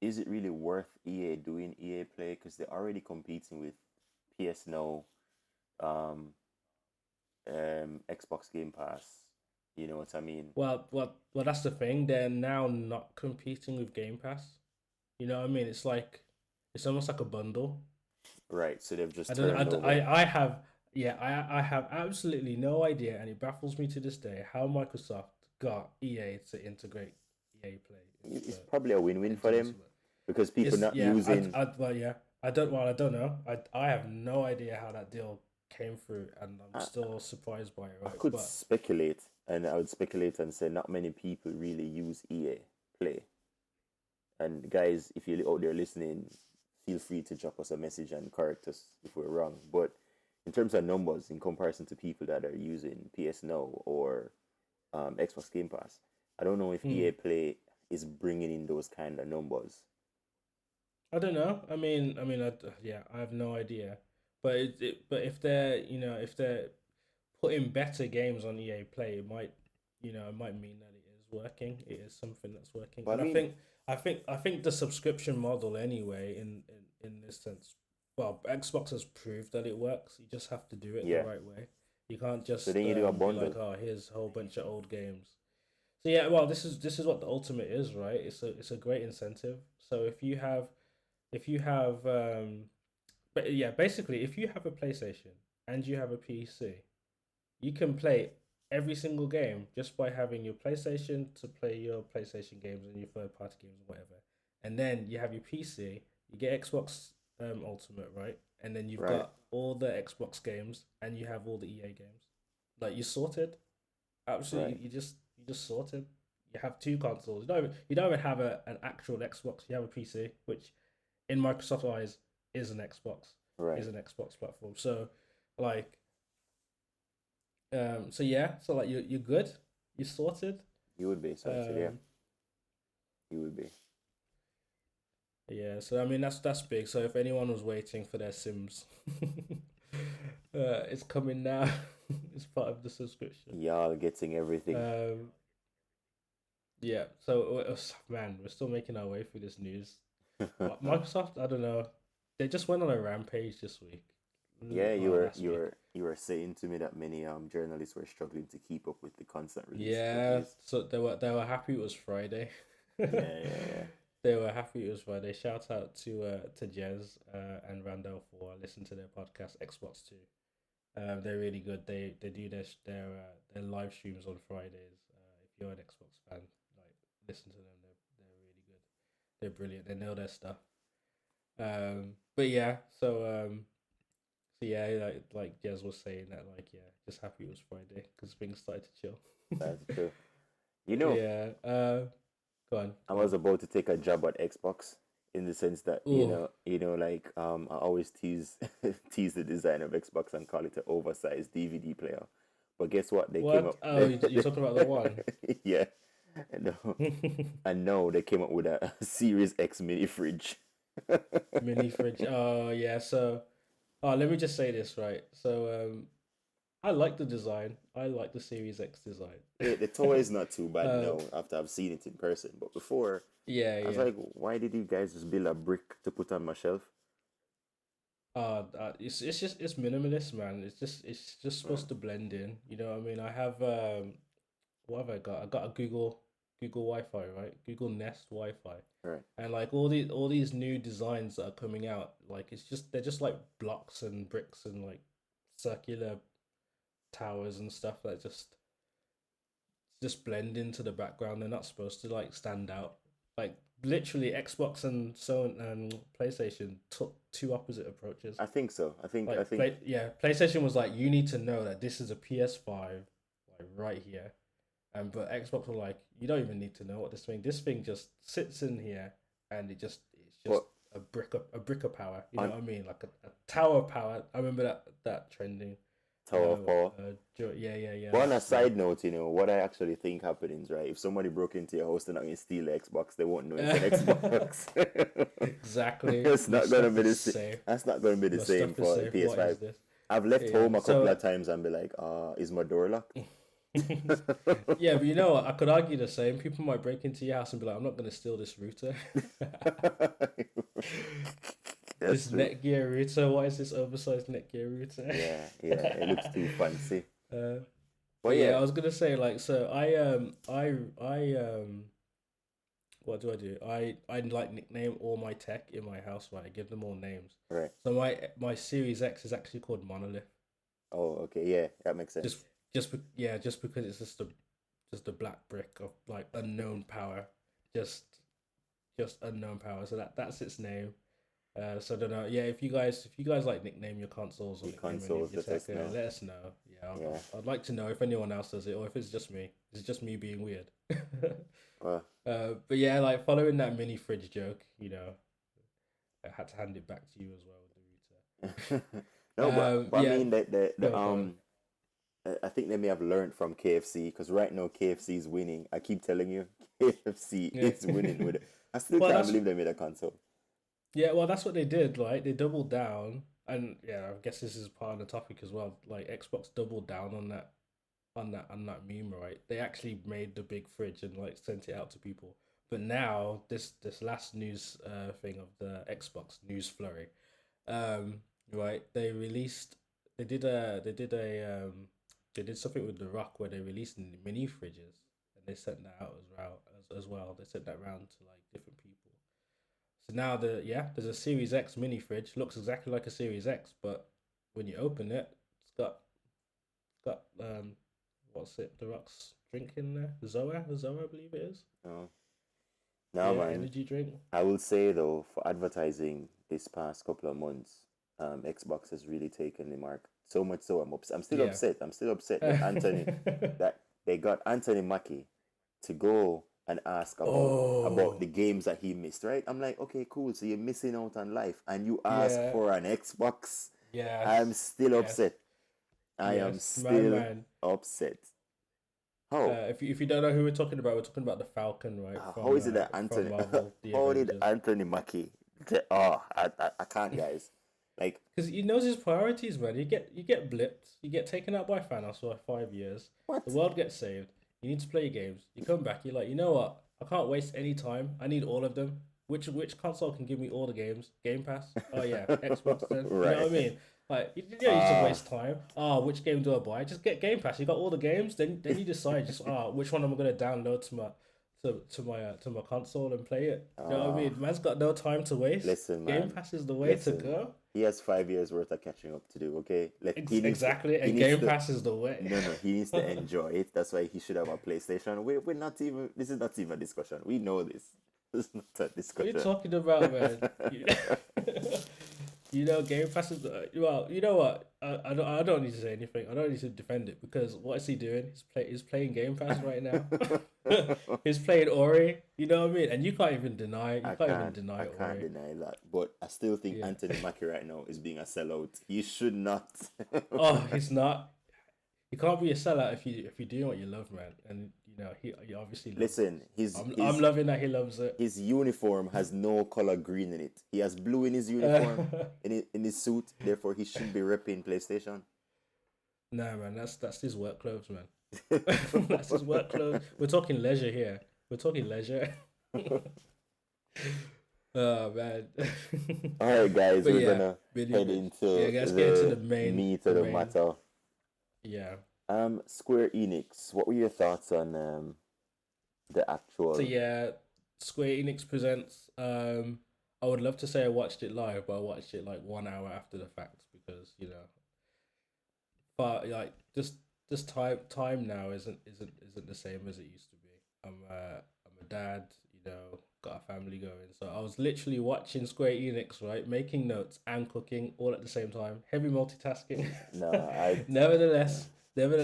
is it really worth EA doing EA Play because they're already competing with PS Now, um, Xbox Game Pass. You know what I mean? Well, that's the thing. They're now not competing with Game Pass. You know what I mean? It's almost like a bundle. Right. So they've I just don't. turned over. I have. Yeah. I have absolutely no idea, and it baffles me to this day how Microsoft got EA to integrate EA Play It's probably a win-win into for this them one. because people It's not yeah. using. Well, yeah. I don't. Well, I don't know. I have no idea how that deal came through, and I'm I, still surprised by it. I Right, could but speculate, and I would speculate and say not many people really use EA Play. And guys, if you're out there listening, feel free to drop us a message and correct us if we're wrong. But in terms of numbers, in comparison to people that are using PS Now or Xbox Game Pass, I don't know if hmm, EA Play is bringing in those kind of numbers. I don't know. Yeah, I have no idea. But if they're putting better games on EA Play, it might mean that it is working. It is something that's working, But I and I mean, think the subscription model anyway, in this sense, well, Xbox has proved that it works. You just have to do it the yeah. right way. You can't So just then you do a be like, bundle. oh, here's a whole bunch of old games. So yeah, well, this is what the ultimate is, right? It's a great incentive. So if you have but yeah, basically, if you have a PlayStation and you have a PC, you can play every single game just by having your PlayStation to play your PlayStation games and your third party games or whatever. And then you have your PC, you get Xbox Ultimate, right? And then you've Right, got all the Xbox games and you have all the EA games. Like you sorted. Absolutely, right, you just sorted. You have two consoles. You don't even have an actual Xbox. You have a PC, which in Microsoft eyes is an Xbox, right. is an Xbox platform. So like so yeah, so like you're good. You're sorted. You would be sorted, yeah. Um You would be. yeah, so I mean that's big. So if anyone was waiting for their Sims, it's coming now. It's part of the subscription. Y'all getting everything. Um yeah, so man, we're still making our way through this news. Microsoft, I don't know. They just went on a rampage this week. Yeah, Last week. you were saying to me that many journalists were struggling to keep up with the constant release of Yeah, news. so they were happy it was Friday. Yeah, yeah, yeah. They were happy it was Friday. Shout out to Jez and Randall for listening to their podcast Xbox Two. They're really good. They do their live streams on Fridays. If you're an Xbox fan, like listen to them. They're really good. They're brilliant. They know their stuff. But yeah, so yeah, like Jez was saying that like yeah, just happy it was Friday because things started to chill. That's true. You know, Yeah. Go on. I Go was on. about to take a jab at Xbox in the sense that Oh, like I always tease tease the design of Xbox and call it an oversized DVD player. But guess what? They came what? up. Oh, you're talking about the one Yeah, no, and no, they came up with a Series X mini fridge. mini fridge. Oh yeah. So, let me just say this right. So, I like the design. I like the Series X design. The toy is not too bad uh, now after I've seen it in person, but before yeah, I was yeah. like, why did you guys just build a brick to put on my shelf? It's minimalist, man. It's just Right, supposed to blend in. You know what I mean? I have what have I got? I got a Google Wi-Fi, right? Google Nest Wi-Fi, right. and like all these new designs that are coming out, like they're just like blocks and bricks and like circular towers and stuff that just blend into the background. They're not supposed to like stand out. Like literally, Xbox and PlayStation took two opposite approaches. I think so. Like PlayStation was like, you need to know that this is a PS5, like right here. And but Xbox were like, you don't even need to know what this thing just sits in here and it's just But a brick of power. You know on what I mean? Like a tower of power. I remember that trending. Tower of Power. Yeah. But on a So side note, what I actually think happens, right? If somebody broke into your house and not gonna steal the Xbox, they won't know it's an Xbox. exactly, It's my not gonna stuff be is the same. safe. That's not gonna be the My same stuff is for the safe. What is PS5. this? I've left Yeah. home a couple So of times and be like, is my door locked? yeah, but you know what? I could argue the same. People might break into your house and be like, I'm not going to steal this router. That's This true. Netgear router. What is this oversized Netgear router? Yeah, yeah, it looks too fancy. uh, But but yeah, yeah, I was gonna say like so I what do I do? I like nickname all my tech in my house, right? I give them all names. right. So my Series X is actually called Monolith. Oh, okay, yeah, that makes Just sense. just because it's just a black brick of like unknown power. Just just unknown power. So that's its name. So I don't know. Yeah, if you guys like nickname your consoles or The nickname any of consoles, your let tech, us know. let us know. Yeah, Yeah. I'd like to know if anyone else does it or if it's just me. It's just me being weird. Well, But yeah, like following that mini fridge joke, I had to hand it back to you as well with the no, router. but I Yeah, mean that the go on. I think they may have learned from KFC because right now KFC is winning. I keep telling you, KFC Yeah. is winning with it. I still Well, can't that's believe they made a console. yeah. Well, that's what they did. Like they doubled down, and yeah, I guess this is part of the topic as well. Like Xbox doubled down on that meme, right? They actually made the big fridge and like sent it out to people. But now this last news thing of the Xbox news flurry, right? They did something with the Rock where they released mini fridges and they sent that out as well. They sent that around to like different people. So now there's a Series X mini fridge. Looks exactly like a Series X, but when you open it, it's got what's it? The Rock's drink in there, Zoa, I believe it is. No, no, Yeah, man. energy drink. I will say though, for advertising this past couple of months, Xbox has really taken the mark. So much so, I'm still Yeah. upset. I'm still upset that that they got Anthony Mackie to go and ask about Oh, the games that he missed. Right? I'm like, okay, cool. So you're missing out on life, and you ask yeah. for an Xbox. I'm Yes. still Yes. upset. I am Yes. My still man. upset. How? If you don't know who we're talking about the Falcon, right? How is it that From Anthony? Marvel, the How did Avengers. Anthony Mackie? Oh, I can't, guys. Like, Because he knows his priorities, man. You get blipped. You get taken out by Thanos for like 5 years. The what? world gets saved. You need to play games. You come back. You're like, you know what? I can't waste any time. I need all of them. Which console can give me all the games? Game Pass. Oh yeah, Xbox. Then you know Right. what I mean? Like you just Ah, waste time. Which game do I buy? Just get Game Pass. You got all the games. Then you decide just which one am I gonna download to my console and play it. You know what I ah. mean? Man's got no time to waste. Listen, Game man. Pass is the way to Listen. go. He has 5 years worth of catching up to do. Okay. Exactly, He and needs Game to. Pass is the way. No, no. He needs to enjoy it. That's why he should have a PlayStation. We're not even. This is not even a discussion. We know this. This is not a What are you discussion. talking about, man? Game Pass is well. You know what? I don't need to say anything. I don't need to defend it because what is he doing? He's playing Game Pass right now. He's playing Ori. You know what I mean? And you can't even deny. You can't even I deny can't Ori. deny that. But I still think Yeah. Anthony Mackie right now is being a sellout. He should not. Oh, he's not. You can't be a sellout if you're doing what you love, man. And he obviously loves it. Listen, his I'm his loving that he loves it. his uniform has no color green in it. He has blue in his uniform, in his suit. Therefore, he shouldn't be repping PlayStation. Nah, man, that's his work clothes, man. That's his work clothes. We're talking leisure here. We're talking leisure. Oh man. All right, guys, But we're yeah, gonna video head games. Yeah, into let's get into the meat the of the main. matter. Yeah. Square Enix. What were your thoughts on the So actual? yeah, Square Enix presents. I would love to say I watched it live, but I watched it like 1 hour after the fact because but like just time now isn't the same as it used to be. I'm a dad, got a family going. So I was literally watching Square Enix, right, making notes and cooking all at the same time. Heavy multitasking. No, I Nevertheless,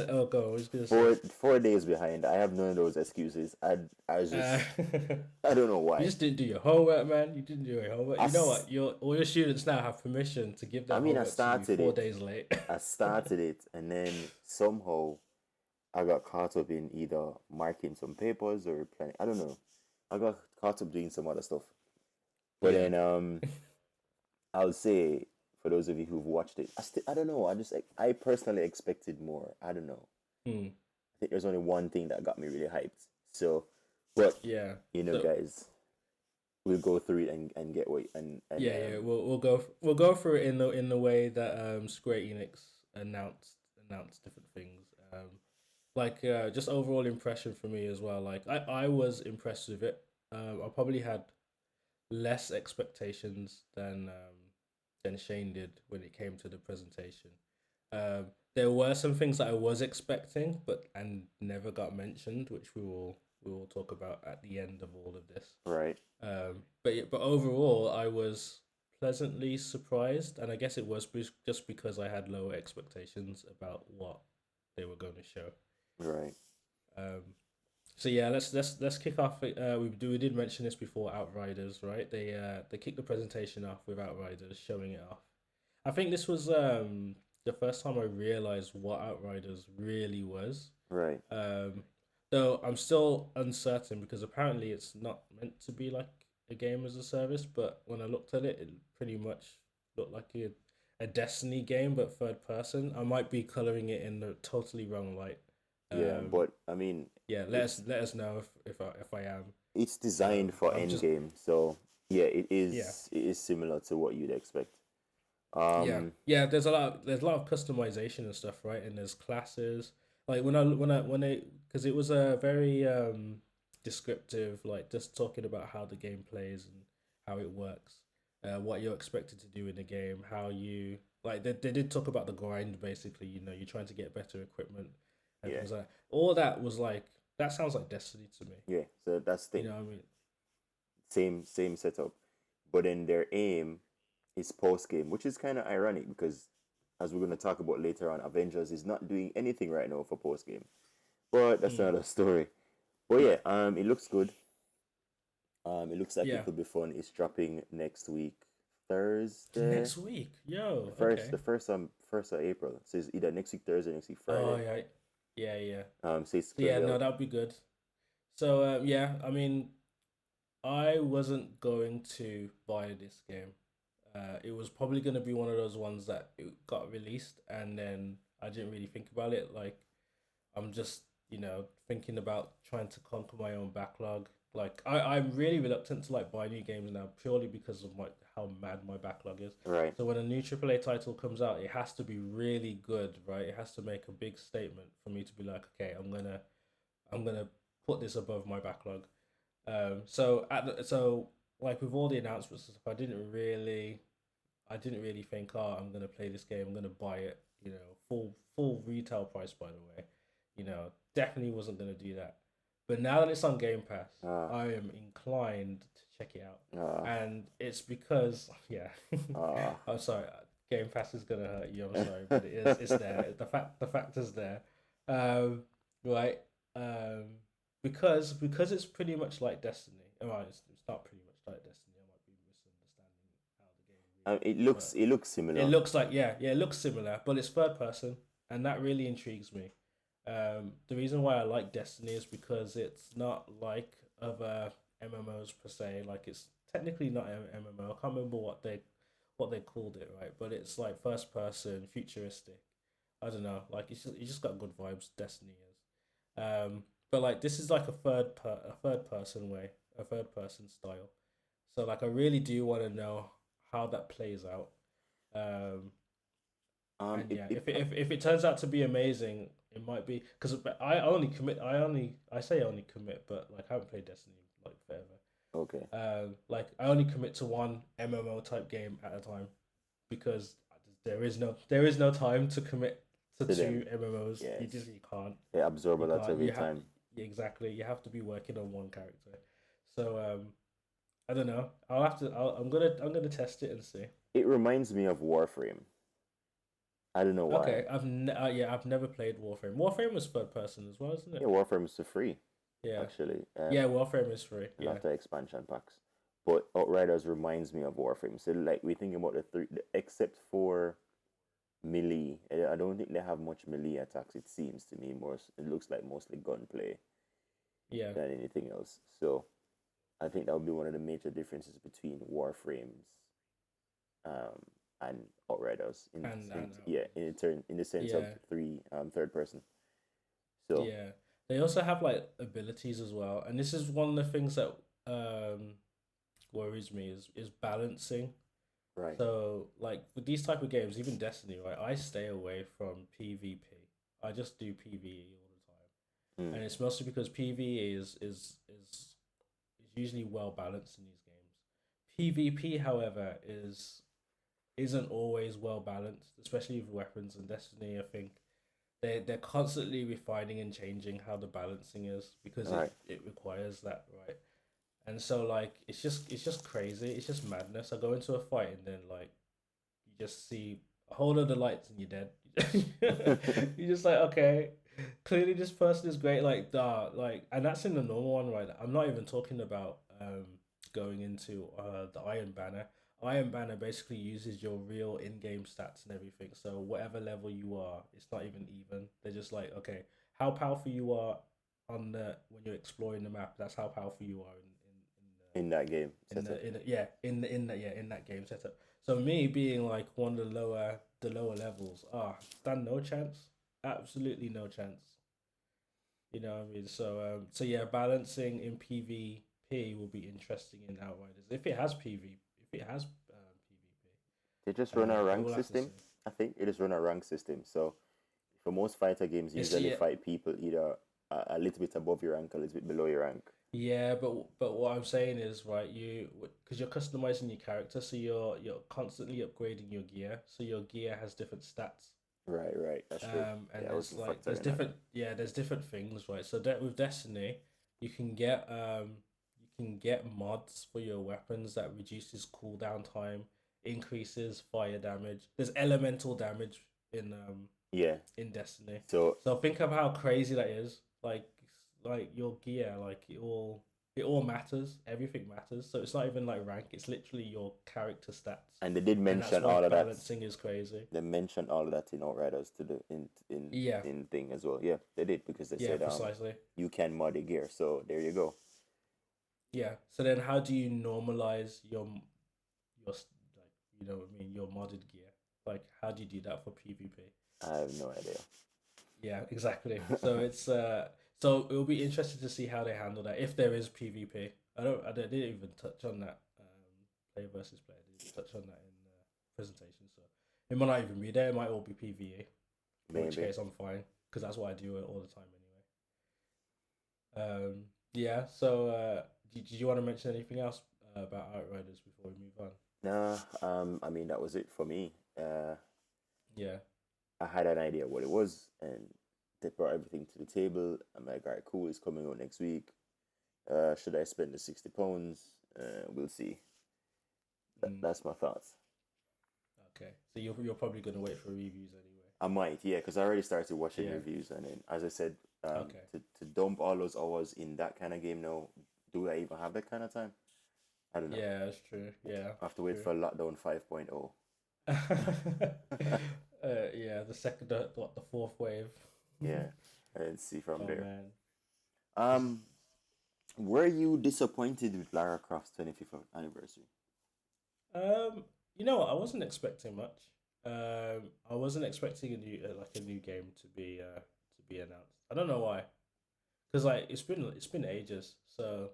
oh god, I was gonna say. 4 days behind. I have none of those excuses. I was Uh, just I don't know you why. just didn't do your homework, man. You didn't do your homework. I, You know s- what? All your students now have permission to give I their mean, homework to you 4 days late. I started it, and then somehow I got caught up in either marking some papers or planning. I don't know. I got caught up doing some other stuff. But Yeah. then I'll say for those of you who've watched it, I don't know. I personally expected more. I don't know. Hmm. I think there's only one thing that got me really hyped. So, but Yeah. So guys, we'll go through it and get what yeah. We'll go through it in the way that Square Enix announced different things. Just overall impression for me as well. Like I was impressed with it. I probably had less expectations than Shane did when it came to the presentation. There were some things that I was expecting, but and never got mentioned, which we will talk about at the end of all of this. right. But overall, I was pleasantly surprised, and I guess it was just because I had lower expectations about what they were going to show. Right. Um, so yeah, let's kick off. We did mention this before. Outriders, right? They kicked the presentation off with Outriders showing it off. I think this was the first time I realized what Outriders really was. Right. Though I'm still uncertain because apparently it's not meant to be like a game as a service. But when I looked at it, it pretty much looked like a Destiny game, but third person. I might be coloring it in the totally wrong light. Yeah, Um, but I mean, yeah, it's let us know if I am. it's designed for I'm just endgame, so yeah, yeah. it is similar to what you'd expect. Yeah, Um, yeah. There's a lot of customization and stuff, right? And there's classes. Like because it was a very descriptive, like just talking about how the game plays and how it works, what you're expected to do in the game, how you like. They did talk about the grind basically. You're trying to get better equipment, and Yeah, things like that. All that was like that sounds like Destiny to me. yeah. So that's the You thing. know what I mean? Same setup, but then their aim is post game, which is kind of ironic because, as we're going to talk about later on, Avengers is not doing anything right now for post game. But that's Mm. another story. But yeah, it looks good. It looks like it Yeah. could be fun. It's dropping next week, Thursday. Next week, yo. The Okay. first of April. So it's either next week Thursday, next week Oh Friday. yeah, yeah, yeah. So it's So gonna yeah, be no, out. that'd be good. So yeah, I mean, I wasn't going to buy this game. It was probably going to be one of those ones that it got released and then I didn't really think about it. Like I'm just, thinking about trying to conquer my own backlog. Like I'm really reluctant to like buy new games now purely because of how mad my backlog is. Right. So when a new AAA title comes out, it has to be really good, right? It has to make a big statement for me to be like, okay, I'm gonna put this above my backlog. So like with all the announcements and stuff, I didn't really think, oh, I'm gonna play this game, I'm gonna buy it, full retail price, by the way. Definitely wasn't gonna do that. But now that it's on Game Pass, Uh, I am inclined to check it out. uh, And it's because, yeah, uh. I'm sorry, Game Pass is gonna hurt you, I'm sorry, but it's there. The fact is there. Um, right. Um, because it's pretty much like Destiny. Well, it's not pretty much like Destiny. I might be misunderstanding how the game It really is, looks but it looks it similar. looks like yeah, it looks similar, but it's third person, and that really intrigues me. The reason why I like Destiny is because it's not like other MMOs per se. Like it's technically not an MMO. I can't remember what they called it, right? But it's like first person, futuristic. I don't know. Like it's just got good vibes. Destiny is. But like this is like a third person way, a third person style. So like I really do want to know how that plays out. Um, and It yeah, it if it turns out to be amazing, it might be because I only commit, but like I haven't played Destiny like forever. okay. Like I only commit to one MMO type game at a time because there is no time to commit to To them, two MMOs. You yes, just you can't they absorb a you lot can't of your you have time. exactly you have to be working on one character. So I don't know. I'm gonna test it and see. It reminds me of Warframe. I don't know why. Okay, I've never played Warframe. Warframe was third person as well, isn't Yeah, it? Warframe is free Yeah, actually. yeah. Warframe is free. And Yeah, after expansion packs. But Outriders reminds me of Warframe. So like we thinking about except for melee. I don't think they have much melee attacks. It seems to me more. It looks like mostly gunplay yeah, than anything else. So I think that would be one of the major differences between Warframes um, and Outriders and yeah, in the sense of yeah, third person. So yeah. They also have like abilities as well, and this is one of the things that um worries me is balancing. right, So like with these type of games, even Destiny, right? I stay away from PvP. I just do PvE all the time, mm, and it's mostly because PvE is usually well balanced in these games. PvP, however, isn't always well balanced, especially with weapons and Destiny. I think they're constantly refining and changing how the balancing is because it, right. it requires that, right? And so like it's just crazy. It's just madness. I go into a fight and then like you just see a whole lot of lights and you're dead. You're just like, okay, clearly this person is great, like like, and that's in the normal one, right? I'm not even talking about going into the Iron Banner. Iron Banner basically uses your real in-game stats and everything. So whatever level you are, it's not even even. They're just like, okay, how powerful you are on the when you're exploring the map. That's how powerful you are In that game in setup. the in the, yeah in that game setup. So me being like one of the lower levels, stand no chance, absolutely no chance. You know what I mean? So yeah, balancing in PvP will be interesting in Outriders if it has PV if it has PvP. They just run a But rank we'll have to system. see. I think it is run a rank system. So for most fighter games, you It's usually yeah fight people either a little bit above your rank, a little bit below your rank. yeah, but what I'm saying is right, because you're customizing your character, so you're constantly upgrading your gear, so your gear has different stats. Right, right. That's true. And Yeah, I there's wasn't like factoring that in. there's different things, right? So with Destiny, you can get mods for your weapons that reduces cooldown time, increases fire damage. There's elemental damage Yeah. in Destiny. So So think of how crazy that is. Like your gear, like it all matters. Everything matters. So it's not even like rank. It's literally your character stats, and they did and that's mention why all of that. balancing is crazy. They mentioned all of that in Outriders to the Yeah, in thing as well. Yeah, they did because they yeah, said precisely. you can mod the gear. So there you go. Yeah. So then, how do you normalize like what I mean, your modded gear? Like, how do you do that for PvP? I have no idea. Yeah, exactly. So it's so it'll be interesting to see how they handle that if there is PvP. I didn't even touch on that player versus player. I didn't touch on that in the presentation. So it might not even be there. It might all be PvE. In which Maybe. case I'm fine because that's what I do all the time anyway. Yeah. So did you want to mention anything else about Outriders before we move on? Nah. I mean that was it for me. Yeah. I had an idea what it was, and they brought everything to the table. I'm like, all right, cool. It's coming out next week. Should I spend the £60? We'll see. Mm, That's my thoughts. okay. So you're probably gonna wait for reviews anyway. I might, yeah, because I already started watching Yeah. reviews, and then, as I said, Okay. to dump all those hours in that kind of game now, do I even have that kind of time? I don't know. Yeah, that's true. Yeah, I have to wait true. for Lockdown 5.0. Yeah, the second, the fourth wave. Yeah, and see from Oh there. man. Um, were you disappointed with Lara Croft's 25th anniversary? You know what? I wasn't expecting much. I wasn't expecting a new game to be announced. I don't know why, because like it's been ages. So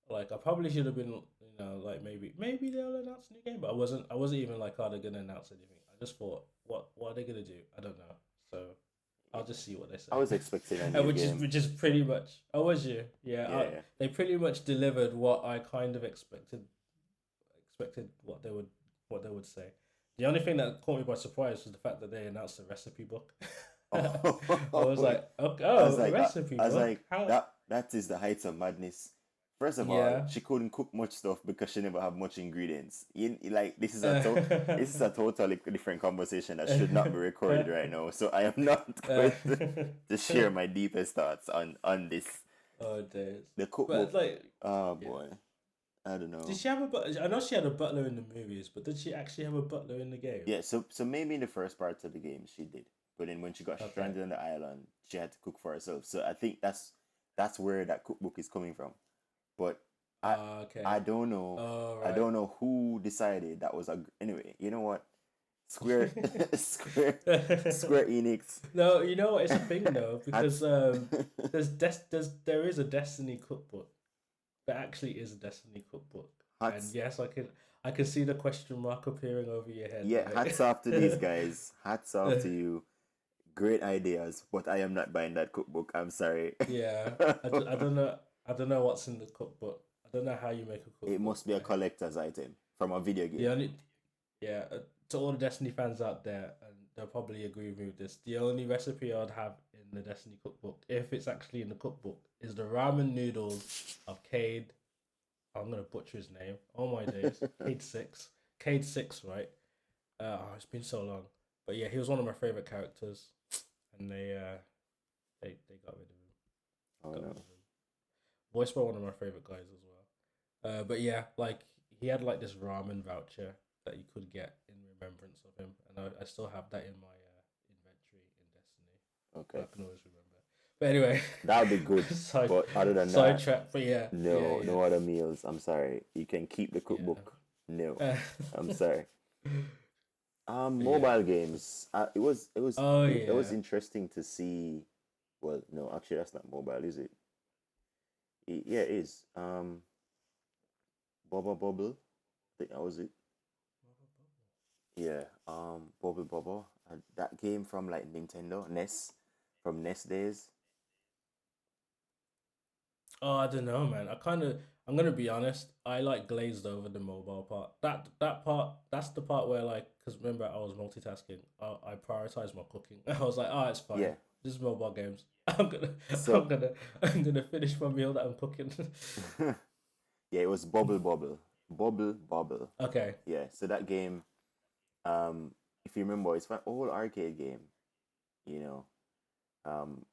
like I probably should have been like maybe they'll announce a new game, but I wasn't even like, are they gonna announce anything? I just thought, what are they gonna do? I don't know. So I'll just see what they I say. was expecting a new game. Which is pretty much. Oh, was you? Yeah. Yeah, They pretty much delivered what I kind of expected what they would say. The only thing that caught me by surprise was the fact that they announced a recipe book. I was yeah. like, okay, I was oh, a like, recipe I was book? like, How? that is the heights of madness. First of all, Yeah. she couldn't cook much stuff because she never had much ingredients. Like uh, this is a totally different conversation that should not be recorded right now. So I am not going to share my deepest thoughts on this. oh, days. The But cookbook. like, Oh yeah. boy, I don't Did know. she have a butler? I know she had a butler in the movies, but did she actually have a butler in the game? Yeah, so maybe in the first parts of the game she did, but then when she got Okay. stranded on the island, she had to cook for herself. So I think that's where that cookbook is coming from. But I Okay. I don't know. Oh, I right. don't know who decided that was a anyway. You know what? Square Square Enix No, you know what? It's a thing though had because there is a Destiny cookbook. There actually is a Destiny cookbook, and hats yes, I can see the question mark appearing over your head, yeah, right? hats off to these guys. Hats off to you. Great ideas, but I am not buying that cookbook. I'm sorry. Yeah, I don't know what's in the cookbook. I don't know how you make a It cookbook, must be a right? collector's item from a video The game. only yeah, to all the Destiny fans out there, and they'll probably agree with me with this. The only recipe I'd have in the Destiny cookbook, if it's actually in the cookbook, is the ramen noodles of Cade. I'm gonna butcher his name. Oh my days, Cade Six, Cade Six, right? It's been so long, but yeah, he was one of my favorite characters, and they got rid of him. Oh Got rid no. of him. Voiced by one of my favorite guys as well. But yeah, like he had like this ramen voucher that you could get in remembrance of him, and I still have that in my inventory in Destiny. So Okay. I can always remember. But anyway, That would be good. side But other than that, sidetrack. But yeah, no, no other meals. I'm sorry. You can keep the cookbook. No, yeah. I'm sorry. But yeah. Mobile games. Oh It was yeah. interesting to see. Well, no, actually, that's not mobile, is it? Yeah, it is. Bubble Bubble. I think that was it. Yeah. Bubble Bubble. That game from like Nintendo NES, from NES days. Oh, I don't know, man. I'm gonna be honest. I like glazed over the mobile part. That part. That's the part where like, because remember I was multitasking. I prioritized my cooking. I was like, oh, it's fine. Yeah. This is mobile games. I'm gonna, I'm So gonna, I'm gonna finish my meal that I'm cooking. yeah, it was Bubble Bobble. Bubble Bobble. Okay. Yeah. So that game, if you remember, it's an old arcade game. You know, um,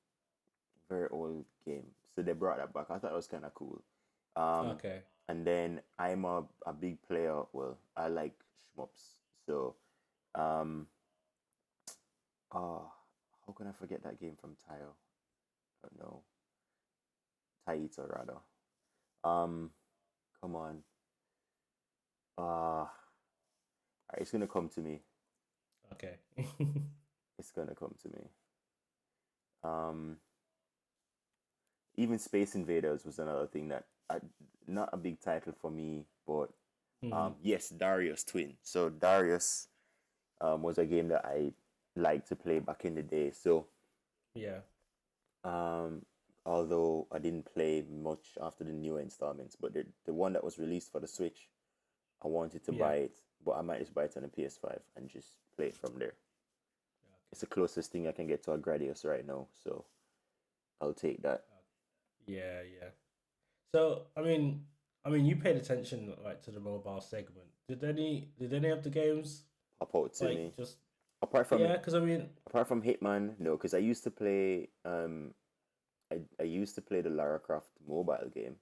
very old game. So they brought that back. I thought it was kind of cool. Um, Okay. and then I'm a big player. Well, I like shmups. So, um, oh, how can I forget that game from Tayo? No, Taito rather. Um, come on. It's gonna come to me. Okay. It's gonna come to me. Um, even Space Invaders was another thing that not a big title for me, but Hmm. yes, Darius Twin. So Darius was a game that I liked to play back in the day. So Yeah. um, although I didn't play much after the new installments, but the one that was released for the Switch, I wanted to Yeah. buy it, but I might just buy it on the PS5 and just play it from there. It's the closest thing I can get to a Gradius right now, so I'll take that. Yeah. Yeah. So I mean, you paid attention like to the mobile segment. Did any of the games Pop out to like me. just Apart from yeah? Because I mean, apart from Hitman, no, because I used to play I used to play the Lara Croft mobile game,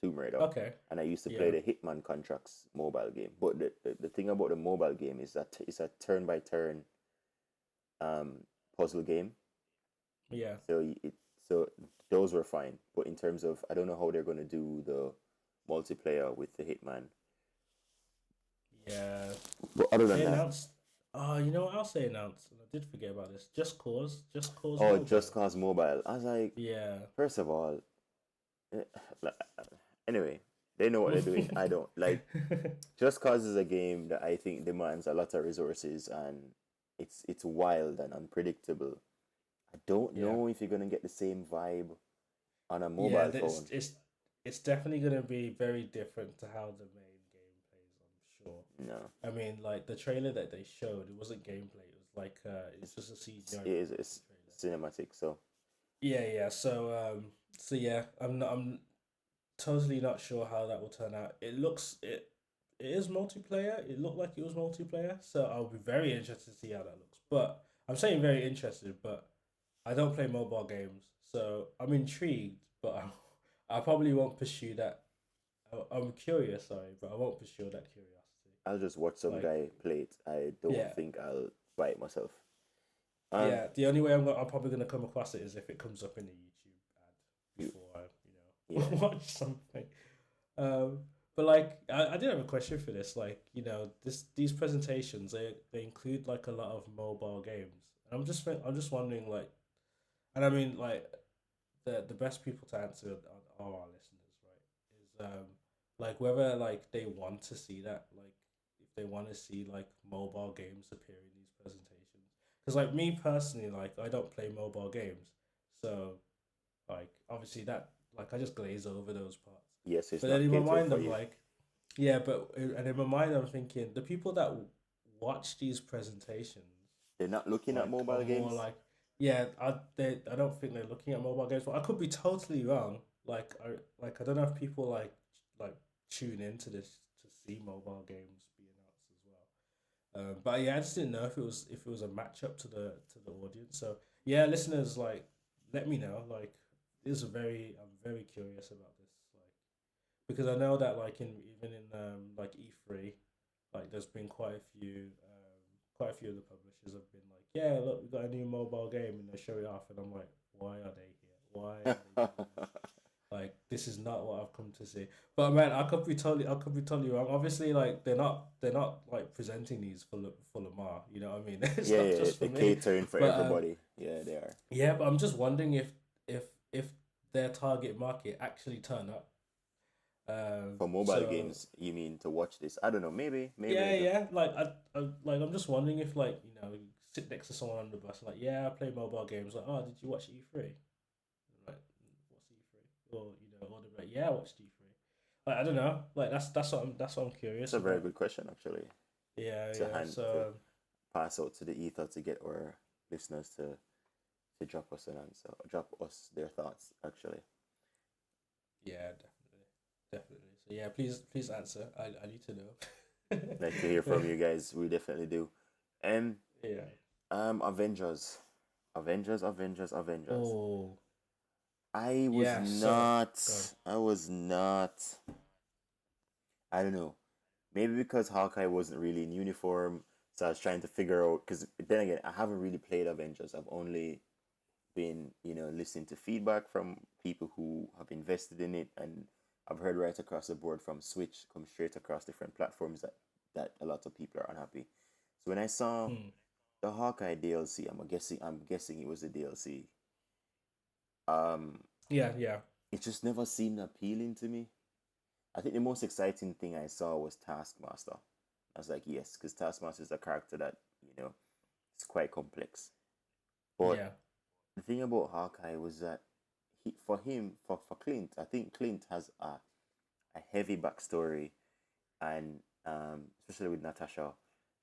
Tomb Raider, okay, and I used to play yeah, the Hitman Contracts mobile game. But the thing about the mobile game is that it's a turn by turn um puzzle game. yeah, So those were fine. But in terms of I don't know how they're gonna do the multiplayer with the Hitman. yeah. But other than They that, announced. Oh, you know what else they announced? And I did forget about this. Just Cause oh, Just Mobile. Cause Mobile. I was like, Yeah. first of all, eh, like, anyway, they know what they're doing. I don't like. Just Cause is a game that I think demands a lot of resources and it's wild and unpredictable. I don't Yeah. know if you're gonna get the same vibe on a Yeah. mobile It's phone. it's it's definitely gonna be very different to how the main game plays. I'm sure. No, I mean, like the trailer that they showed, it wasn't gameplay. It was like it's just a CGI it's trailer. cinematic. So Yeah, yeah. So yeah, I'm totally not sure how that will turn out. It is multiplayer. It looked like it was multiplayer, so I'll be very interested to see how that looks. But I'm saying very interested, but I don't play mobile games, so I'm intrigued, but I probably won't pursue that. I'm curious, sorry, but I won't pursue that curiosity. I'll just watch some Like, guy play it. I don't yeah, think I'll buy it myself. Um, yeah. The only way I'm probably gonna come across it is if it comes up in a YouTube ad you, before I yeah, watch something. Um, but like, I did have a question for this. Like, these presentations they include like a lot of mobile games, and I'm just wondering like, and I mean like the best people to answer are our listeners, right? Is like whether like they want to see that, like if they want to see like mobile games appear in these presentations. Because like me personally, like I don't play mobile games, so like obviously that like I just glaze over those parts. yes, it's But then not in my catered mind, for I'm you. like, yeah, and in my mind, I'm thinking the people that watch these presentations, They're not looking at like, are mobile more games. like, yeah, I don't think they're looking at mobile games, but I could be totally wrong. I don't know if people like tune into this to see mobile games be announced as well. But yeah, I just didn't know if it was a matchup to the audience. So yeah, listeners, like, let me know. Like, I'm very curious about this. Like, because I know that like in even in like E3, like there's been quite a few of the publishers have been like, yeah, look, we got a new mobile game, and they show it off, and I'm like, why are they here? Why are they doing this? Like, this is not what I've come to see. But man, I could be totally wrong. Obviously, like they're not like presenting these for Lamar. You know what I mean? It's Yeah, not yeah, just for they're me. catering for But everybody. Yeah, they are. yeah, but I'm just wondering if their target market actually turn up. For mobile So games, you mean to watch this? I don't know. Maybe they yeah, do. yeah. Like like I'm just wondering if like you sit next to someone on the bus like yeah I play mobile games like oh did you watch E3 like what's E3 or or they're like yeah I watched E3. Like I don't know. Like that's what I'm That's curious a very about. good question, actually, Yeah, to yeah. hand to So pass out to the ether to get our listeners to drop us an answer, or drop us their thoughts. Actually, yeah, definitely. So yeah, please answer. I need to like to hear know. from you guys. We definitely do. And Yeah. Avengers, Avengers. Oh I was yeah. So not. go on. I was not. I don't know. Maybe because Hawkeye wasn't really in uniform, so I was trying to figure out. Because then again, I haven't really played Avengers. I've only been, listening to feedback from people who have invested in it, and I've heard right across the board from Switch, come straight across different platforms that a lot of people are unhappy. So when I saw Hmm. the Hawkeye DLC, I'm guessing it was a DLC. Um, Yeah, yeah, it just never seemed appealing to me. I think the most exciting thing I saw was Taskmaster. I was like, yes, because Taskmaster is a character that, you know, it's quite complex. But yeah. the thing about Hawkeye was that for Clint, I think Clint has a heavy backstory, and especially with Natasha.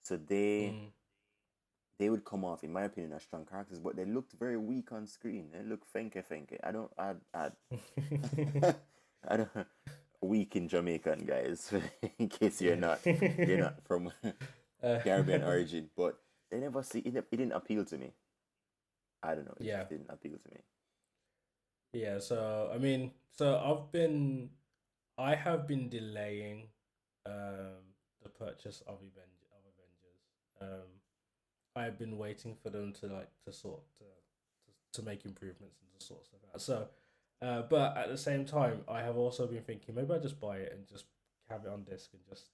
So Mm. they would come off, in my opinion, as strong characters, but they looked very weak on screen. They look fenke. I don't weak in Jamaican, guys. In case you're not from uh, Caribbean origin, but they never see it. It didn't appeal to me. I don't know. It yeah, just didn't appeal to me. yeah. So I mean, I have been delaying the purchase of Avengers. I've been waiting for them to like to make improvements and to sort stuff out. So, but at the same time, I have also been thinking maybe I just buy it and just have it on disc and just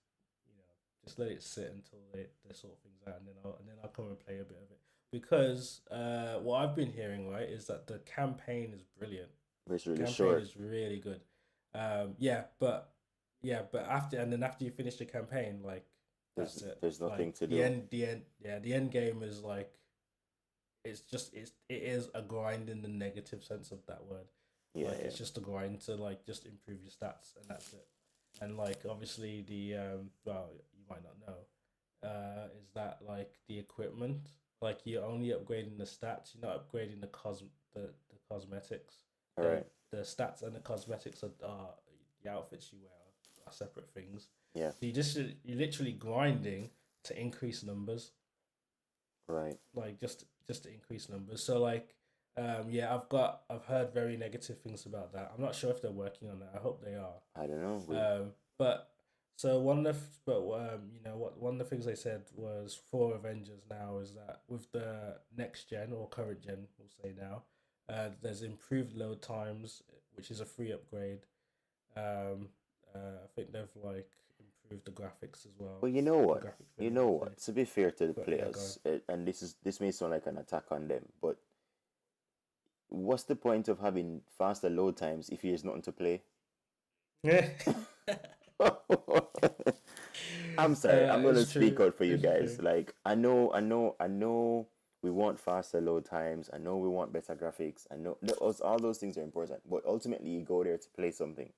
just let it sit until they sort things out, and then I'll come and play a bit of it. Because what I've been hearing right is that the campaign is brilliant. But it's The really campaign short. is really good. But after you finish the campaign, like There's that's it. there's Like nothing to do. the end game is like it is a grind in the negative sense of that word. Yeah, Like yeah. it's just a grind to like just improve your stats and that's it. And like obviously the well you might not know, is that like the equipment, like you're only upgrading the stats, you're not upgrading the cosmetics. All The right. the stats and the cosmetics are the outfits you wear are separate things. Yeah. So you're literally grinding to increase numbers, Right. like just to increase numbers. So like yeah, I've heard very negative things about that. I'm not sure if they're working on that. I hope they are. I don't know. But so one of the but what one of the things they said was for Avengers now is that with the next gen or current gen, we'll say now, there's improved load times, which is a free upgrade. Um, I think they've like improved the graphics as well, But you know the what? graphic You know fidelity. what? To be fair to the But yeah, go players, and this may sound like an attack on them, but what's the point of having faster load times if there's nothing to play? ahead. I'm sorry. I'm gonna It's speak true. out for you It's guys. true. Like I know. We want faster load times. I know we want better graphics. I know all those things are important. But ultimately, you go there to play something,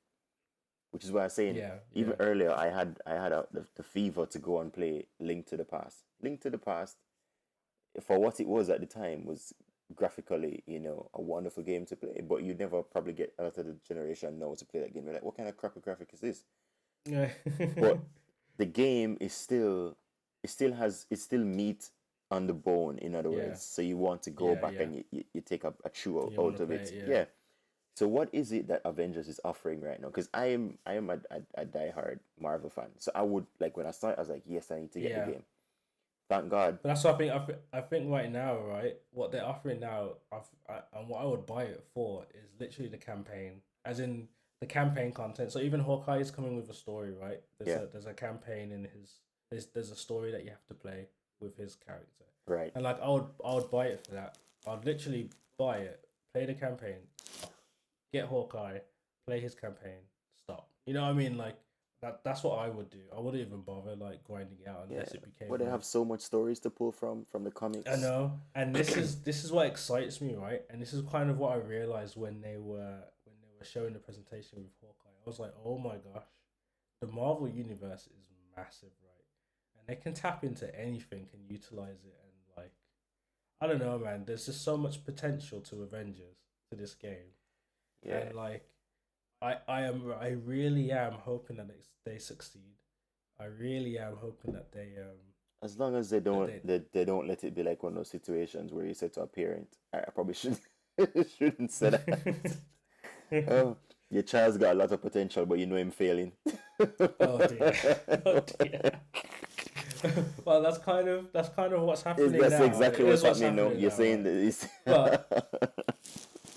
which is why I'm saying Yeah, even yeah, earlier I had the fever to go and play Link to the Past. Link to the Past, for what it was at the time, was graphically, a wonderful game to play. But you'd never probably get a lot of the generation now to play that game. You're like, what kind of crappy graphic is this? yeah, But the game is still, it's still meat on the bone, in other yeah, words. So you want to go yeah, back yeah. and you take a chew You want out to of play it. it? Yeah. Yeah. So what is it that Avengers is offering right now? Because I am a diehard Marvel fan. So I would, like, when I saw it, I was like, yes, I need to get the Yeah. game. Thank God. But that's what I think right now, right? What they're offering now, and what I would buy it for is literally the campaign, as in the campaign content. So even Hawkeye is coming with a story, right? Yeah. There's a campaign in his there's a story that you have to play with his character, Right. and like I would buy it for that. I'd literally buy it, play the campaign, stop, get Hawkeye, play his campaign, stop. You know what I mean? Like that's what I would do. I wouldn't even bother like grinding it out Yeah. unless it became But they like have so much stories to pull from the I comics. know, and this is what excites me, right? And this is kind of what I realized when they were showing the presentation with Hawkeye. I was like, oh my gosh, the Marvel universe is massive, right? And they can tap into anything and utilize it. And like, I don't know, man. There's just so much potential to Avengers to this game, Yeah. and like, I really am hoping that they succeed. I really am hoping As long as they that don't they they don't let it be like one of those situations where you say to a parent, I probably shouldn't shouldn't say that. Oh, your child's got a lot of potential, but you know him failing. oh dear, oh dear. Well, that's kind of what's happening That's now. It exactly what's is what's happening now. happening You're now, saying right? that it's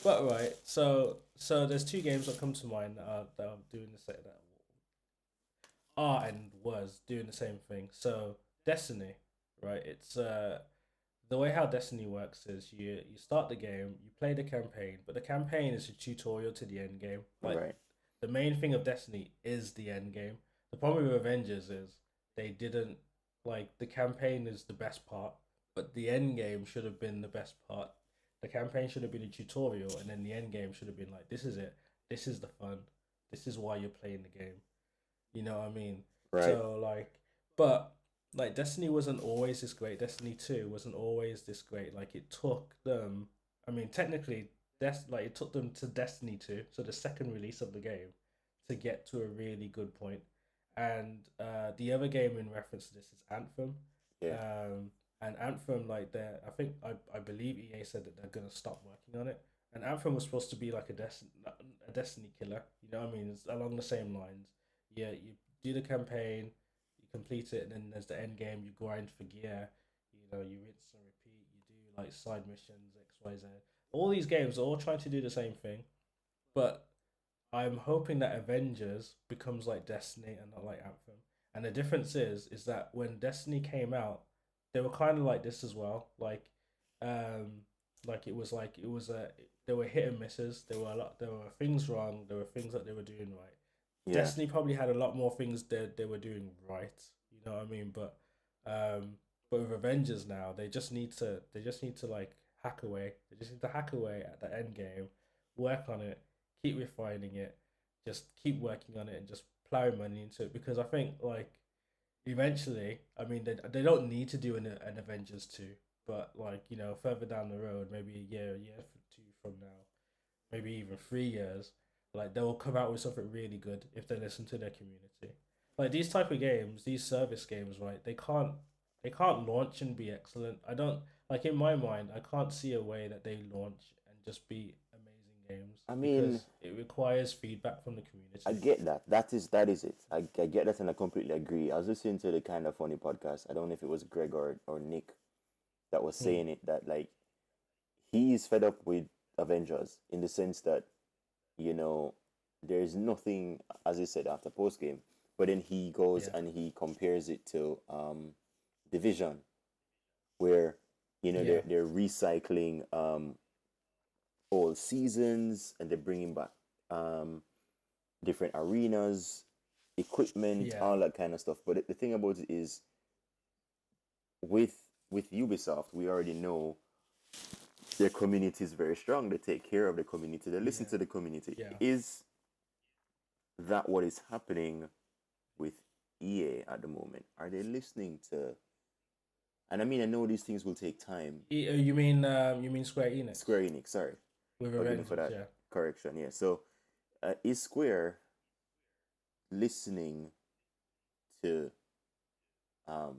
But right. So there's two games that come to mind that are doing the same that are and was doing the same thing. So Destiny, right? It's the way how Destiny works is you start the game, you play the campaign, but the campaign is a tutorial to the end game. Like right. the main thing of Destiny is the end game. The problem with Avengers is they didn't like the campaign is the best part, but the end game should have been the best part. The campaign should have been a tutorial, and then the end game should have been like, this is it. This is the fun. This is why you're playing the game. You know what I mean? Right. So like, but like Destiny wasn't always this great. Destiny 2 wasn't always this great. Like it took them. I mean, technically, like it took them to Destiny 2, so the second release of the game, to get to a really good point. And the other game in reference to this is Anthem. Yeah. Um, and Anthem, like I believe EA said that they're gonna stop working on it. And Anthem was supposed to be like a Destiny killer. You know what I mean? It's along the same lines. Yeah, you do the campaign, you complete it, and then there's the end game. You grind for gear. You know, you rinse and repeat. You do like side missions, X, Y, Z. All these games are all trying to do the same thing, but I'm hoping that Avengers becomes like Destiny and not like Anthem. And the difference is that when Destiny came out, they were kind of like this as well. Um, like it was a there were hit and misses. There were things wrong. There were things that they were doing right. Yeah. Destiny probably had a lot more things that they were doing right. You know what I mean? Um, but with Avengers now, they just need to like hack away. They just need to hack away at the end game, work on it, keep refining it, just keep working on it, and just plow money into it. Because I think like eventually, I mean, they don't need to do an Avengers 2, but like you know further down the road, maybe a year for two from now, maybe even 3 years, like they'll come out with something really good if they listen to their community. Like these type of games, these service games, right? They can't launch and be excellent. I don't like in my mind, I can't see a way that they launch and just be amazing games I mean, because it requires feedback from the I community. get that. That is it. I get that and I completely agree. I was listening to the kind of funny podcast. I don't know if it was Greg or Nick that was Hmm. saying it that like he's fed up with Avengers in the sense that, you know, there's nothing as he said after post game. But then he goes Yeah, and he compares it to Division where, you know, yeah, they're recycling all seasons and they're bringing back um different arenas, equipment, yeah, all that kind of stuff. But the thing about it is, with Ubisoft, we already know their community is very strong. They take care of the community. They listen yeah, to the community. yeah. Is that what is happening with EA at the moment? Are they listening to? And I mean, I know these things will take time. You mean Square Enix Square Enix, sorry, with forgive me for Avengers? that Yeah. correction. Yeah. So, is Square listening to um,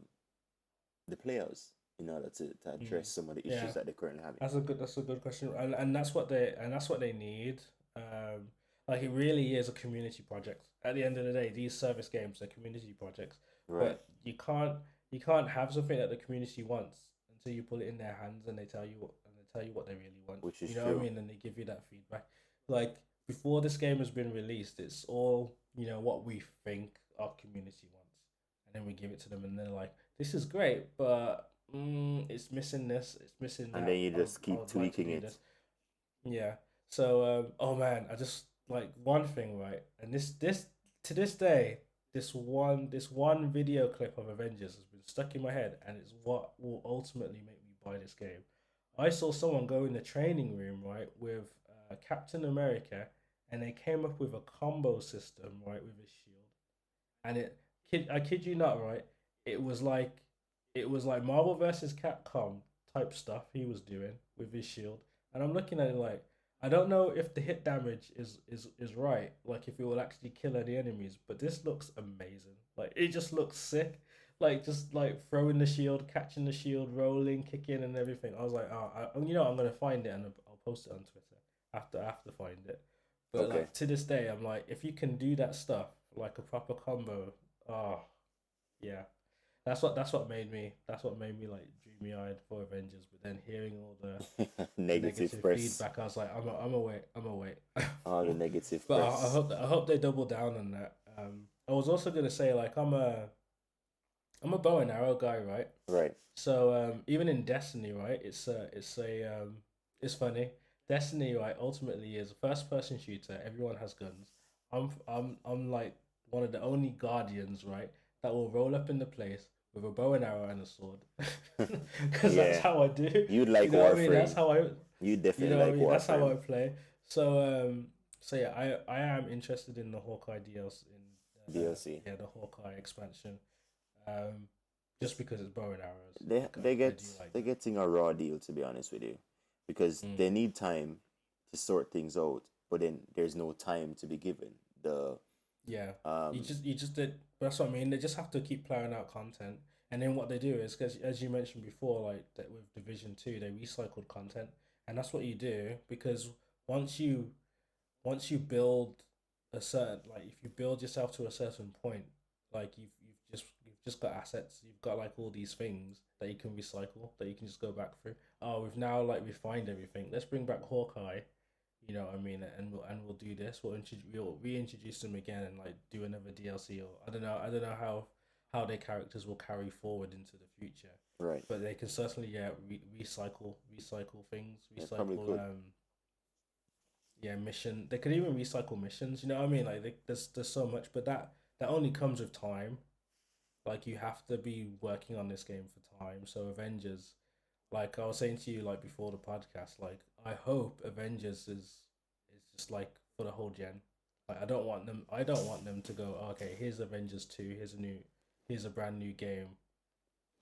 the players in order to Mm. address some of the Yeah. issues that they're currently having? That's a good question, and that's what they need. Like it really is a community project. At the end of the day, these service games are community projects, Right, but you can't have something that the community wants until you put it in their hands and they tell you what they really want. which is You know what I true. mean? And they give you that feedback. Like before this game has been released, it's all you know what we think our community wants, and then we give it to them, and they're like, "This is great, but." It's missing this, it's missing And then that. you just I keep would like to tweaking do it. this. Yeah. So oh man, I just like one thing, right? And this to this day, this one video clip of Avengers has been stuck in my head and it's what will ultimately make me buy this game. I saw someone go in the training room, right, with Captain America and they came up with a combo system, right, with his shield. and I kid you not, right? It was like it was like Marvel versus Capcom type stuff he was doing with his shield, and I'm looking at it like I don't know if the hit damage is right, like if it will actually kill any enemies, but this looks amazing. Like it just looks sick. Like just like throwing the shield, catching the shield, rolling, kicking, and everything. I was like, oh, I'm gonna find it and I'll post it on Twitter after I have to find it. But Okay. like to this day, I'm like, if you can do that stuff like a proper combo, oh yeah, that's what made me like dreamy eyed for Avengers. But then hearing all the Negative negative press. feedback, I was like, I'm a wait. All the negative But I press. hope they double down on that. I was also gonna say like I'm a bow and arrow guy, right? Right. So even in Destiny, right? It's funny. Destiny, right? Ultimately is a first person shooter. Everyone has guns. I'm like one of the only guardians, right? That will roll up in the place with a bow and arrow and a sword, because that's Yeah. how I do. You'd You like know what I mean? That's Warframe. how I. You You definitely know what I like mean? That's how Warframe. I play. So so yeah, I am interested in the Hawkeye DLC in DLC. yeah, the Hawkeye expansion. Um, just because it's bow and arrows. They Like they I get do like they're that. getting a raw deal, to be honest with you, because Mm. they need time to sort things out, but then there's no time to be given. The Yeah, um you just did. That's what I mean. They just have to keep plowing out content, and then what they do is because as you mentioned before, like that with Division 2, they recycled content, and that's what you do because once you once you build a certain like if you build yourself to a certain point, like you've just got assets, you've got like all these things that you can recycle that you can just go back through. Oh, we've now like refined everything. Let's bring back Hawkeye. You know what I mean? And we'll do this. We'll reintroduce them again and like do another DLC or I don't know how their characters will carry forward into the future, right. but they can certainly yeah recycle things, They probably could. yeah, mission. They could even recycle missions. You know what I mean? Like there's so much, but that only comes with time. Like you have to be working on this game for time. So Avengers, like I was saying to you like before the podcast, like I hope Avengers is just like for the whole gen. Like I don't want them to go, "Oh, okay, here's Avengers 2, here's a brand new game,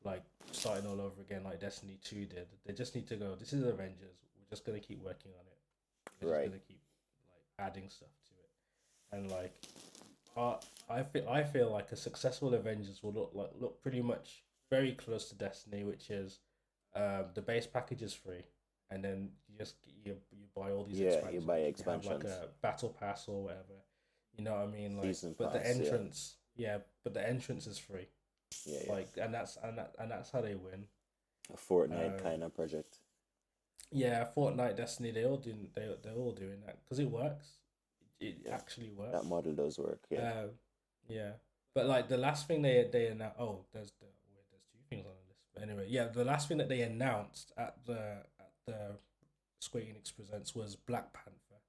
like starting all over again like Destiny 2 did. They just need to go, this is Avengers. We're just gonna keep working on it. We're just Right. gonna keep like adding stuff to it. And like uh, I feel like a successful Avengers will look pretty much very close to Destiny, which is the base package is free, and then you buy all these Yeah, you buy expansions. You have like expansions. a battle pass or whatever. You know what I mean? Like, Season but the pass, yeah. entrance, yeah, but the entrance is free. Yeah, yeah. Like, and that's how they win. A Fortnite Um, kind of project. yeah, Fortnite, Destiny, they're all doing that because it works. It Yeah. actually That works. model does work, yeah. Um, yeah, but like the last thing they announced. Oh, there's two things on the list. But anyway, yeah, the last thing that they announced at the Square Enix presents was Black Panther.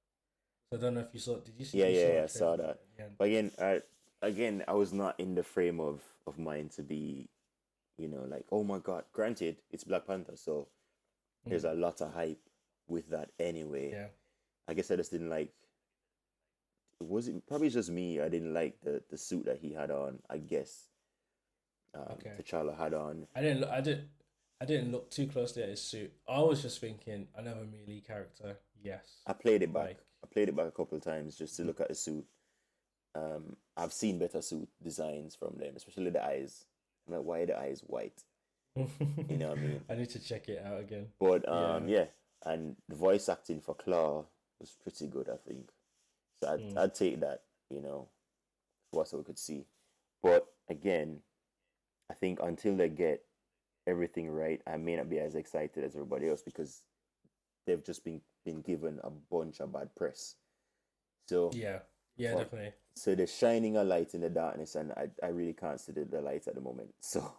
So I don't know if you saw. Did you see? Yeah, You yeah, saw yeah, I that trailer saw right that. at the end? But again, I was not in the frame of mind to be, like, oh my God. Granted, it's Black Panther, so there's Mm, a lot of hype with that anyway. yeah. I guess I just didn't like. Was it probably just me? I didn't like the suit that he had on. I guess Okay. T'Challa had on. I didn't. I didn't look too closely at his suit. I was just thinking another melee character. Yes. I played it back. Like. I played it back a couple of times just to look at the suit. I've seen better suit designs from them, especially the eyes. I'm like, why are the eyes white? You know what I mean? I need to check it out again. But Yeah. yeah, and the voice acting for Claw was pretty good, I think. So Mm, I'd take that, for what we could see. But again, I think until they get everything right, I may not be as excited as everybody else because they've just been given a bunch of bad press. So yeah. Yeah. for Definitely. so they're shining a light in the darkness, and I really can't see the light at the moment. So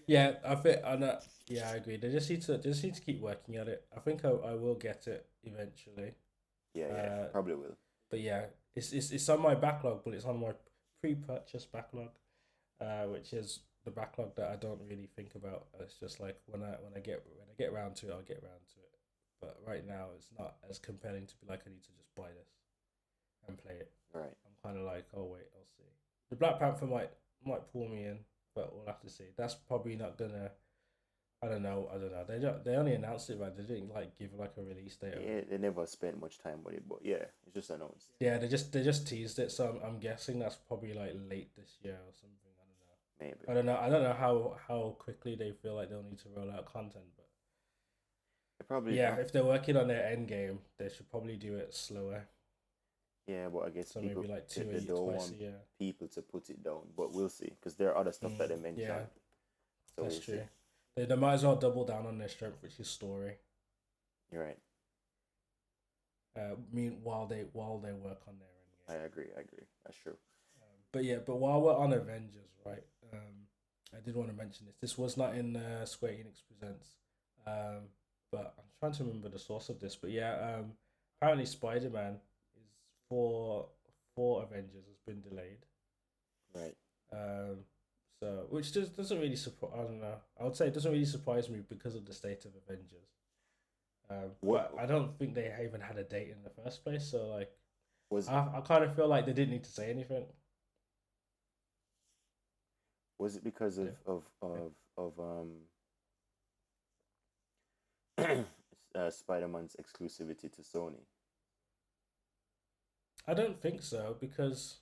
Yeah, I think I know. Yeah, I agree. They just need to keep working at it. I think I will get it eventually. yeah, yeah, Uh, probably will. but yeah, it's on my backlog, but it's on my pre-purchase backlog, which is the backlog that I don't really think about. It's just like when I get around to it, I'll get around to it. But right now, it's not as compelling to be like I need to just buy this and play it. All right. I'm kind of like, oh wait, I'll see. The Black Panther might pull me in, but we'll have to see. That's probably not gonna. I don't know. I don't know. They only announced it, but they didn't like give like a release date. Yeah, they never spent much time with it, but yeah, it's just announced. Yeah, they just teased it, so I'm guessing that's probably like late this year or something. I don't know. Maybe. I don't know. I don't know how quickly they feel like they'll need to roll out content, but They probably yeah, if they're working on their end game, they should probably do it slower. yeah, but I guess So people maybe like they don't twice want a year. people to put it down, but we'll see because there are other stuff that they mentioned. Yeah, So that's we'll true. see. They might as well double down on their strength, which is story. You're right. While they work on their end I game. agree. That's true. But yeah, but while we're on Avengers, right? I did want to mention this. This was not in Square Enix Presents, but I'm trying to remember the source of this. But yeah, apparently Spider-Man is for Avengers has been delayed. Right. So which doesn't really surprise. I don't know. I would say it doesn't really surprise me because of the state of Avengers. But I don't think they even had a date in the first place. So like, I kind of feel like they didn't need to say anything. Was it because of Spider-Man's exclusivity to Sony? I don't think so because,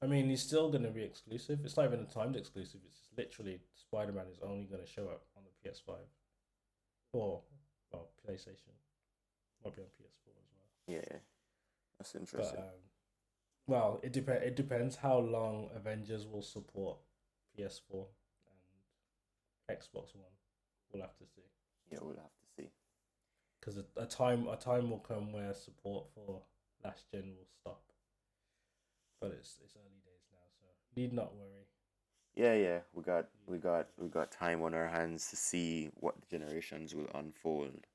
I mean, he's still going to be exclusive. It's not even a timed exclusive. It's just literally Spider-Man is only going to show up on the PS5 or PlayStation. Might be on PS4 as well. Yeah, that's interesting. But well, it depends how long Avengers will support PS4 and Xbox One. We'll have to see. Yeah, we'll have to see. Because a time will come where support for last gen will stop. But it's early days now, so need not worry. Yeah. We got time on our hands to see what the generations will unfold.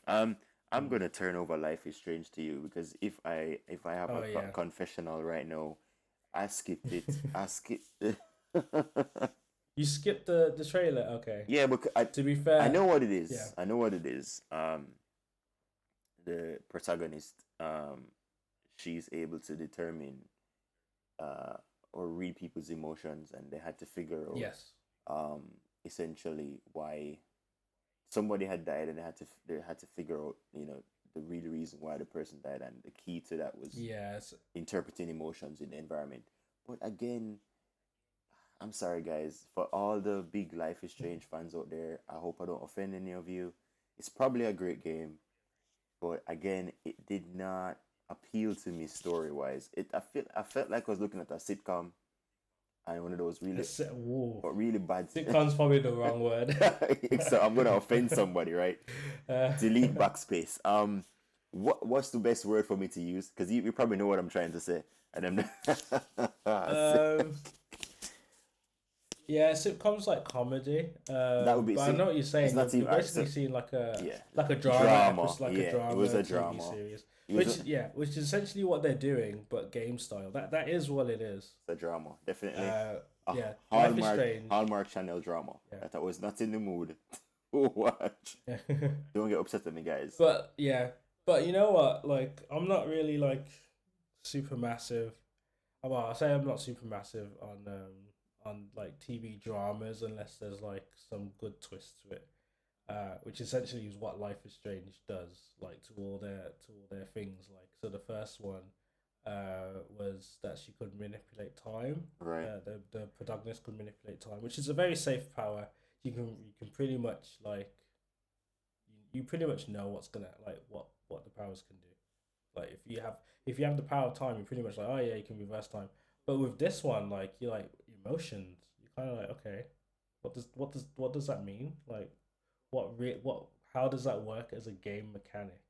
I'm gonna turn over Life is Strange to you because if I have a confessional right now, I skipped it. I skipped. You skipped the trailer, okay? Yeah, but to be fair, I know what it is. Yeah. I know what it is. The protagonist, she's able to determine, or read people's emotions, and they had to figure out, essentially why somebody had died, and they had to figure out, the real reason why the person died, and the key to that was interpreting emotions in the environment. But again, I'm sorry, guys, for all the big Life is Strange fans out there. I hope I don't offend any of you. It's probably a great game, but again, it did not appeal to me story wise. I felt like I was looking at a sitcom, and one of those really bad. Sitcom's probably the wrong word. So I'm gonna offend somebody, right? Delete backspace. What's the best word for me to use? Because you probably know what I'm trying to say, and I'm. Yeah, sitcoms like comedy. That would be. But I know what you're saying. You're basically seeing like a drama. It was a drama series. Which is essentially what they're doing, but game style. That is what it is. It's a drama, definitely. Hallmark Channel drama. That I was not in the mood to watch. Don't get upset at me, guys. But you know what? Like, I'm not really like super massive. Well, I say I'm not super massive on like TV dramas unless there's like some good twist to it. Which essentially is what Life is Strange does, like to all their things. Like, so the first one was that she could manipulate time. Right. The protagonist could manipulate time, which is a very safe power. You can pretty much like you pretty much know what's gonna like what the powers can do. Like if you have the power of time, you're pretty much like, oh yeah, you can reverse time. But with this one, like, you're like emotions. You're kind of like, okay, what does that mean? Like, how does that work as a game mechanic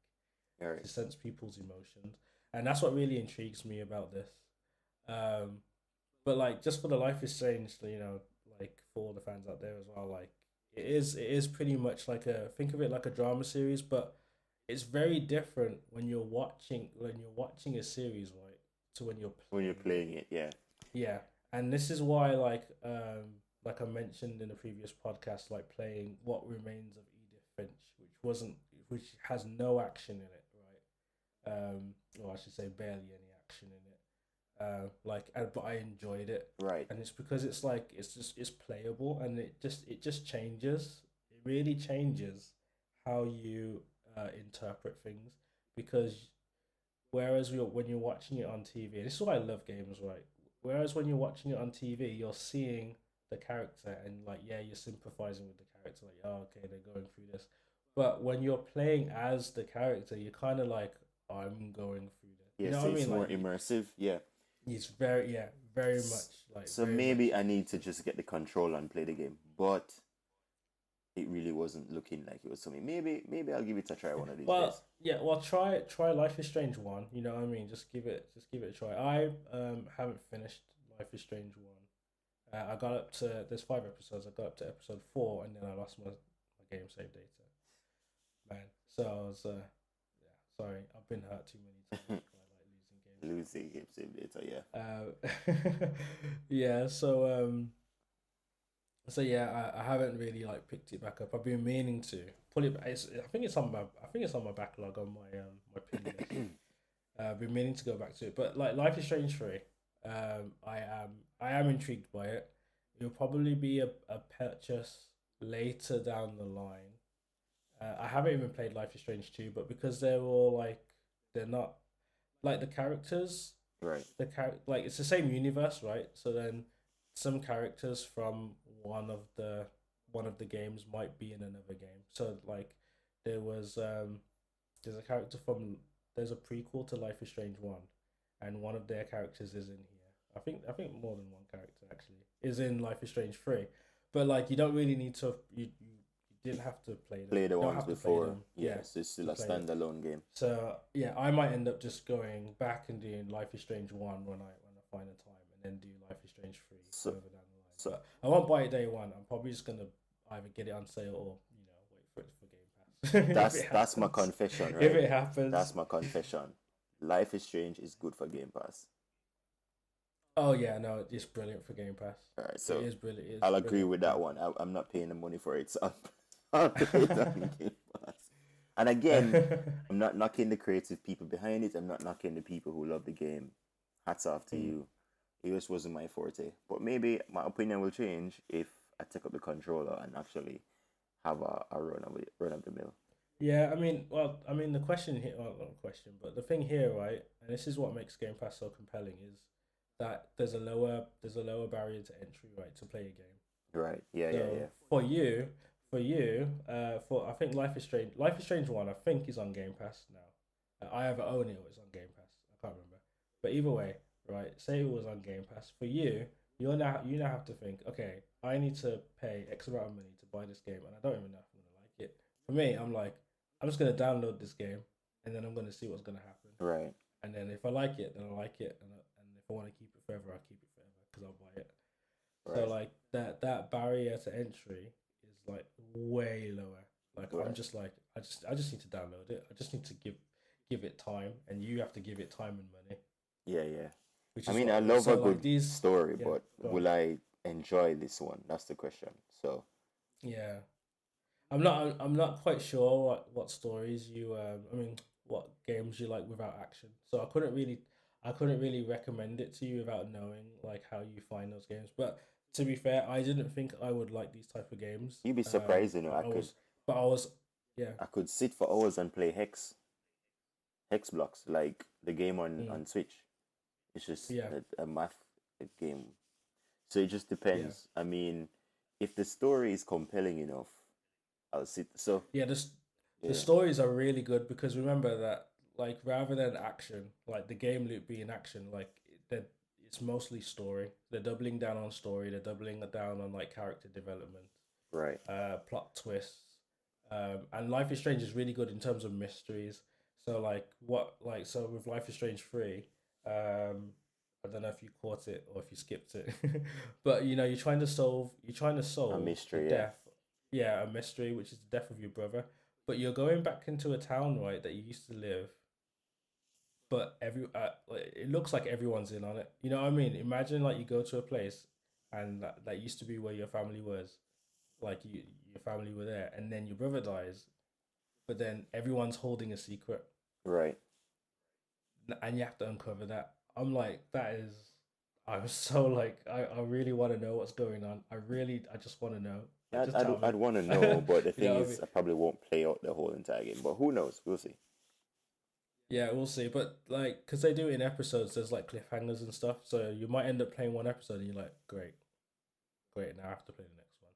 to sense people's emotions? And that's what really intrigues me about this. But like, just for the Life is Strange, like for all the fans out there as well, like it is pretty much like think of it like a drama series, but it's very different when you're watching a series, right, to when you're playing it. Yeah, and this is why like I mentioned in the previous podcast, like playing What Remains of Edith Finch, which has no action in it, right? Or I should say barely any action in it. But I enjoyed it, Right. and it's because it's like it's playable, and it just changes. It really changes how you interpret things because whereas when you're watching it on TV, this is why I love games, right? Whereas when you're watching it on TV, you're seeing the character and like yeah, you're sympathizing with the character, like oh okay, they're going through this. But when you're playing as the character, you're kind of like I'm going through this. You Yeah, know so what I it's mean? more Like immersive. Yeah. it's very yeah, very much like So very much. maybe I need to just get the control and play the game, but it really wasn't looking like it was something. Maybe I'll give it a try one of these days. Well, yeah, well try Life is Strange one. You know what I mean? Just give it a try. I haven't finished Life is Strange one. I got up to there's 5 episodes. I got up to episode 4, and then I lost my game save data. Man, so I was yeah. Sorry, I've been hurt too many times by like losing game Losing game save data, yeah. save. Yeah. So yeah, I haven't really like picked it back up. I've been meaning to pull it. I think it's on my backlog on my pin list. I've been meaning to go back to it, but like Life is Strange 3, I am intrigued by it. It'll probably be a purchase later down the line. I haven't even played Life is Strange 2, but because they're all like they're not like the characters, Right. like it's the same universe, right? So then some characters from one of the one of the games might be in another game. So like there was there's a character from there's a prequel to Life is Strange 1, and one of their characters is in here. I think more than one character actually is in Life is Strange 3. But like you don't really need to you didn't have to play them. Play the You don't ones have to play before. them. Yeah, Yeah, so it's to still a play it. standalone game. So yeah, I might end up just going back and doing Life is Strange 1 when I find the time, and then do Life is Strange 3 So further down the line. so But I won't buy it day one. I'm probably just gonna either get it on sale or wait for it for Game Pass if it that's my happens. confession, If right? it happens. That's my confession. Life is Strange is good for Game Pass. Oh yeah, no, it's brilliant for Game Pass. All right, It so is brilliant. It is I'll agree brilliant with for that Game one. Pass. I'm not paying the money for it, so I'll play it on Game Pass. And again, I'm not knocking the creative people behind it. I'm not knocking the people who love the game. Hats off to Mm. you. It just wasn't my forte. But maybe my opinion will change if I take up the controller and actually have a run of the mill. Yeah, I mean, the question here, well, not a question, but the thing here, right, and this is what makes Game Pass so compelling, is that there's a lower barrier to entry, right, to play a game. Right. Yeah, yeah, So yeah. for I think Life is Strange 1, I think is on Game Pass now. I either own it or it's on Game Pass. I can't remember, but either way, right, say it was on Game Pass for you. You now have to think, okay, I need to pay X amount of money to buy this game, and I don't even know if I'm gonna like it. For me, I'm like, I'm just gonna download this game, and then I'm gonna see what's gonna happen. Right. And then if I like it, then I like it, and if I want to keep it forever, I'll keep it forever because I'll buy it. So Right. like that barrier to entry is like way lower. Like I'm Right. just like I just need to download it. I just need to give it time, and you have to give it time and money, Yeah, yeah. which I is mean, I what. love So a like good these, story, yeah, but go on. will I enjoy this one? That's the question. So, Yeah, I'm not quite sure what stories you I mean what games you like without action. So I couldn't really recommend it to you without knowing like how you find those games. But to be fair, I didn't think I would like these type of games. you'd be surprised, But I was yeah. I could sit for hours and play hex blocks, like the game Mm, on Switch. It's just yeah, a math game. So it just yeah, depends. I mean, if the story is compelling enough, I'll sit. So yeah. The yeah, stories are really good because remember that like rather than action, like the game loop being action, like that it's mostly story. They're doubling down on story. They're doubling down on like character development, right, plot twists. And Life is Strange is really good in terms of mysteries. So so with Life is Strange 3, I don't know if you caught it or if you skipped it, but you're trying to solve a the mystery. Yeah, death, yeah, a mystery which is the death of your brother. But you're going back into a town, right, that you used to live, but like, it looks like everyone's in on it. You know what I mean? Imagine like you go to a place and that used to be where your family was, like your family were there, and then your brother dies, but then everyone's holding a secret, right. and you have to uncover that. I'm like, that is. I'm so like, I really want to know what's going on. I just want to know. Like, I'd, just I'd, tell me. I'd want to know, but the You thing know what I is, mean? I probably won't play out the whole entire game. But who knows? We'll see. Yeah, we'll see. But like, because they do it in episodes, there's like cliffhangers and stuff. So you might end up playing one episode and you're like, great, great. Now I have to play the next one.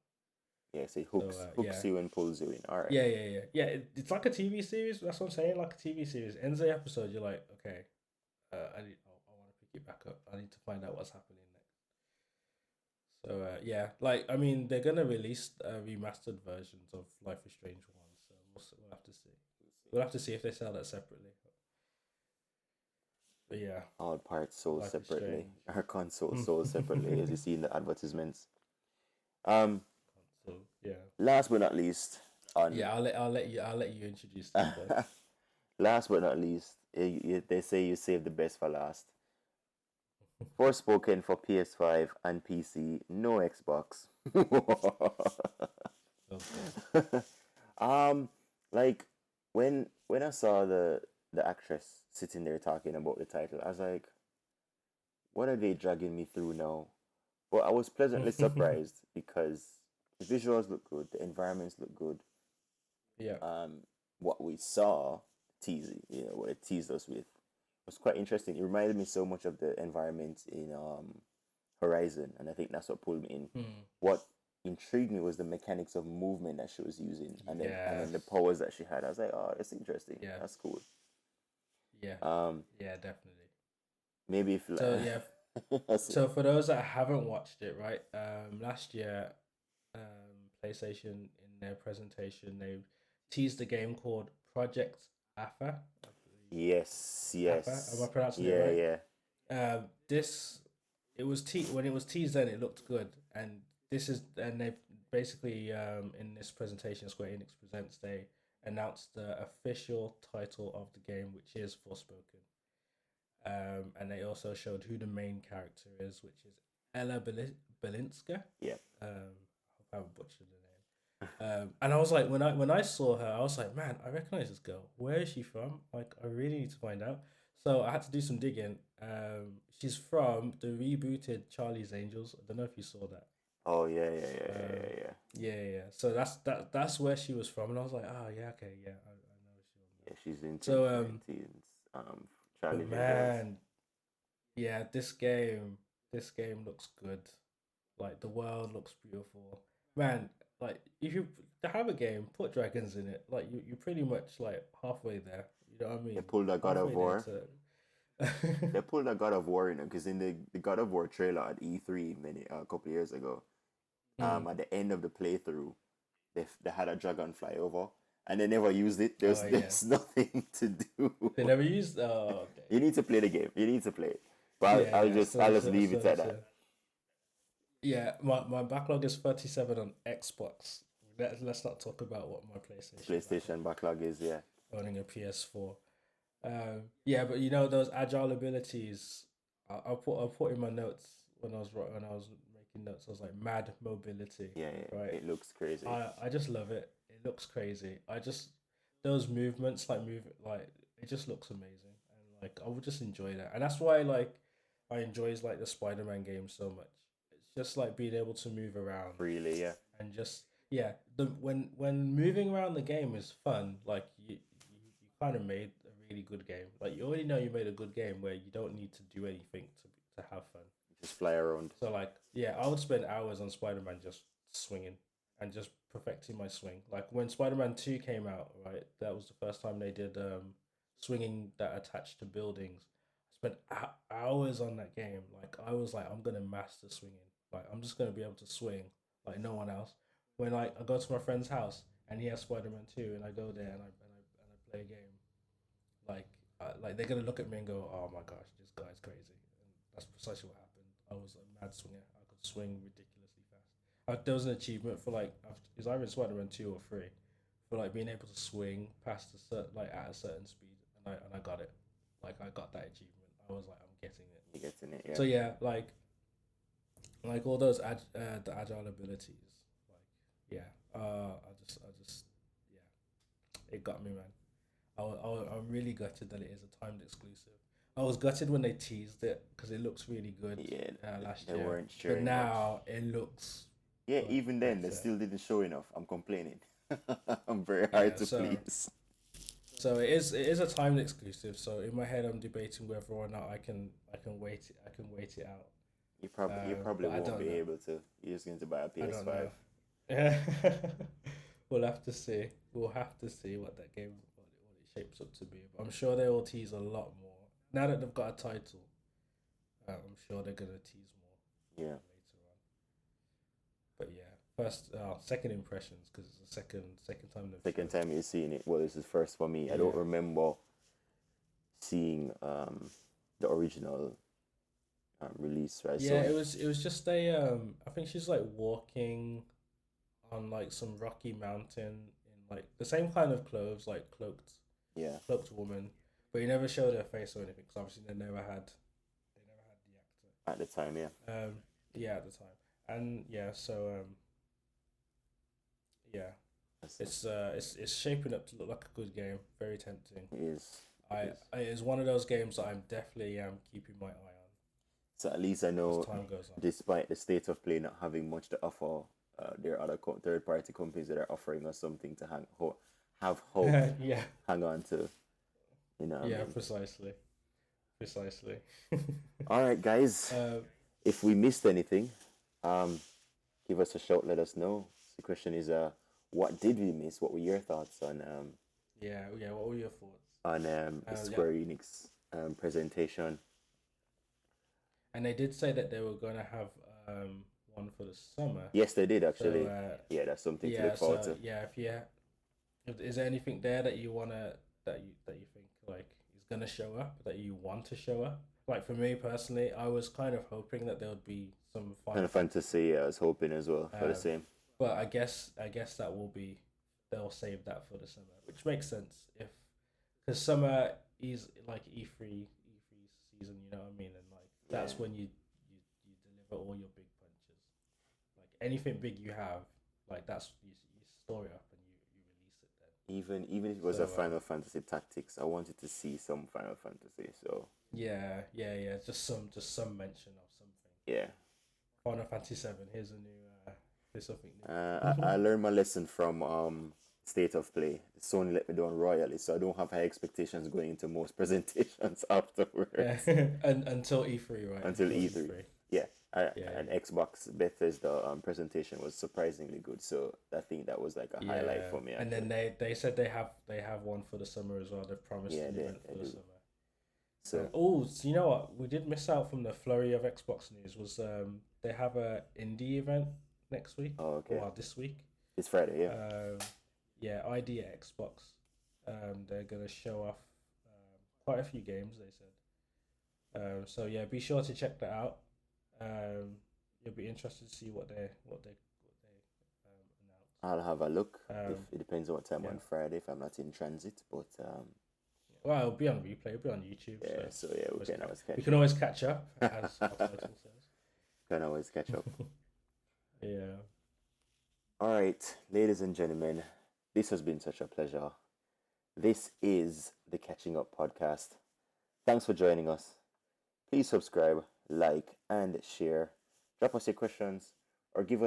Yes, it So hooks yeah, you and pulls you in. All right. yeah. It's like a TV series. That's what I'm saying. Like a TV series. Ends the episode, you're like, okay, I want to pick it back up. I need to find out what's happening next. So yeah, like I mean, they're gonna release remastered versions of Life is Strange one. So we'll have to see. We'll have to see if they sell that separately. But yeah, All parts sold Life is separately. Strange. Our console sold separately, as you see in the advertisements. Um, So yeah, last but not least, on yeah. I'll let you introduce this first. last but not least, they say you save the best for last. Forspoken for PS5 and PC, no Xbox. Oh god. um, like when I saw the actress sitting there talking about the title, I was like, what are they dragging me through now? But I was pleasantly surprised because the visuals look good, the environments look good. Yeah. What we saw teasing, what it teased us with was quite interesting. It reminded me so much of the environment in Horizon, and I think that's what pulled me in. Hmm. What intrigued me was the mechanics of movement that she was using, and then the Yes. powers that she had. I was like, oh, that's interesting. Yeah. That's cool. Yeah. Um, Yeah. Definitely. maybe if So yeah. that's So for those that haven't watched it, right? Last year, PlayStation in their presentation they teased a game called Project Alpha. I believe yes, Alpha. Am I yes, pronouncing it yeah, right? yeah, This it was when it was teased then it looked good, and they basically in this presentation Square Enix presents they announced the official title of the game, which is Forspoken. And they also showed who the main character is, which is Ella Belinska. yeah. I hope I haven't butchered the name. And I was like, when I saw her, I was like, man, I recognize this girl. Where is she from? Like, I really need to find out. So I had to do some digging. She's from the rebooted Charlie's Angels. I don't know if you saw that. Oh yeah, yeah, yeah, yeah, Um, yeah, yeah. yeah. So that's where she was from, and I was like, oh yeah, okay, yeah, I know who she was Yeah, she's in now. So 2019's but Charlie's Angels. man, yeah, this game looks good. Like the world looks beautiful. Man, like if you to have a game, put dragons in it. Like you're pretty much like halfway there. You know what I They mean? pulled a God of Halfway there War. to They pulled a God of War, because in the God of War trailer at E3 a couple of years ago, Mm. at the end of the playthrough, they had a dragon fly over, and they never used it. Oh There's yeah. there's nothing to do. They never used okay. You need to play the game. You need to play it. But Yeah, I'll yeah. just So I'll just so leave it so at that. so yeah, my backlog is 37 on Xbox. Let's not talk about what my PlayStation backlog PlayStation backlog is, yeah. owning a PS4. Yeah, but those agile abilities. I put in my notes when I was making notes. I was like mad mobility, Yeah, yeah. right? It looks crazy. I just love it. It looks crazy. I just those movements like it just looks amazing, and like I would just enjoy that, and that's why like I enjoy like the Spider-Man game so much. It's just like being able to move around Really, yeah. and just yeah the when moving around the game is fun. Like you kind of made a really good game. Like you already know you made a good game where you don't need to do anything to have fun. Just fly around. So like yeah, I would spend hours on Spider Man just swinging and just perfecting my swing. Like when Spider Man 2 came out, right? That was the first time they did swinging that attached to buildings. I spent hours on that game. Like I was like, I'm gonna master swinging. Like I'm just gonna be able to swing like no one else. When I go to my friend's house and he has Spider Man 2, and I go there and I play a game, like they're gonna look at me and go, "Oh my gosh, this guy's crazy." And that's precisely what happened. I was a mad swinger. I could swing ridiculously fast. There was an achievement for like it was either in Spider-Man 2 or 3 for like being able to swing past a certain like at a certain speed, and I got it. Like I got that achievement. I was like, I'm getting it. You get in it, yeah. So yeah, like all those the agile abilities, like yeah, I just yeah, it got me, man. I'm really gutted that it is a timed exclusive. I was gutted when they teased it because it looks really good Yeah, last they year, weren't but sharing much. now it looks Yeah, like even then, they better. still didn't show enough. I'm complaining. I'm very hard Yeah, to please. so it is a timed exclusive. So in my head, I'm debating whether or not I can wait it out. You probably But I won't don't be know. able to. You're just going to buy a I don't PS5. know. We'll have to see. We'll have to see what that game what it shapes up to be. But I'm sure they will tease a lot more now that they've got a title. I'm sure they're gonna tease more Yeah. later on. But yeah, second impressions because it's the second time they've Second shown it. time you're seeing it. Well, this is first for me. I don't Yeah, remember seeing the original release, right? yeah. Sony. It was just a I think she's like walking on like some rocky mountain in like the same kind of clothes, like Yeah, cloaked woman, but he never showed her face or anything because obviously they never had at the time, yeah. the actor. Yeah, at the time, and yeah, so yeah, That's, it's shaping up to look like a good game. Very tempting. it is. It I is. it's one of those games that I'm definitely keeping my eye on So at least I as know, time goes on. despite the state of play not having much to offer, there are other third party companies that are offering us something to have hope, Yeah, hang on to. You know what I yeah, mean? precisely. All right, guys. uh, If we missed anything, um, give us a shout. Let us know. The question is, what did we miss? What were your thoughts yeah, yeah. What were your thoughts? on the Yeah, Square Enix presentation? and they did say that they were gonna have one for the summer. Yes, they did So actually. Yeah, that's something to yeah, look forward so to. yeah, if is there anything there that you think like is gonna show up that you want to show up? Like for me personally, I was kind of hoping that there would be some Kind Final of fun to Fantasy, see. I was hoping as well for the um, same. but I guess that will be they'll save that for the summer, which makes sense if because summer is like E3 season, you know what I mean, and like Yeah. that's when you deliver all your big punches. Like anything big you have, like that's you store it up and you release it then. Even if it was a So Final Fantasy Tactics, I wanted to see some Final Fantasy. So yeah, yeah, yeah. Just some mention of something. yeah, Final Fantasy Seven. Here's something I new. learned my lesson from State of Play. Sony let me down royally, so I don't have high expectations going into most presentations Yeah, afterwards and until E3, right? until Until E3. E3. Yeah, Yeah, an Xbox Bethesda presentation was surprisingly good, so I think that was like a highlight yeah. for me And then actually. they said they have one for the summer as well. They've promised Yeah, an event they for the do. summer. So So you know what? We did miss out from the flurry of Xbox news. Was they have a indie event next week oh, okay, or this week? it's Friday. Yeah, Um, yeah, ID at Xbox. They're gonna show off quite a few games. They said. So yeah, be sure to check that out. You'll be interested to see I'll have a look. If announce. it depends on what time Yeah. on Friday if I'm not in transit, but Well, it'll be on replay. It'll be on YouTube. yeah. So So yeah, we can always we catch can always catch up, as our title can always catch up. says. Yeah. All right, ladies and gentlemen, this has been such a pleasure. This is the Catching Up podcast. Thanks for joining us. Please subscribe, like, and share. Drop us your questions, or give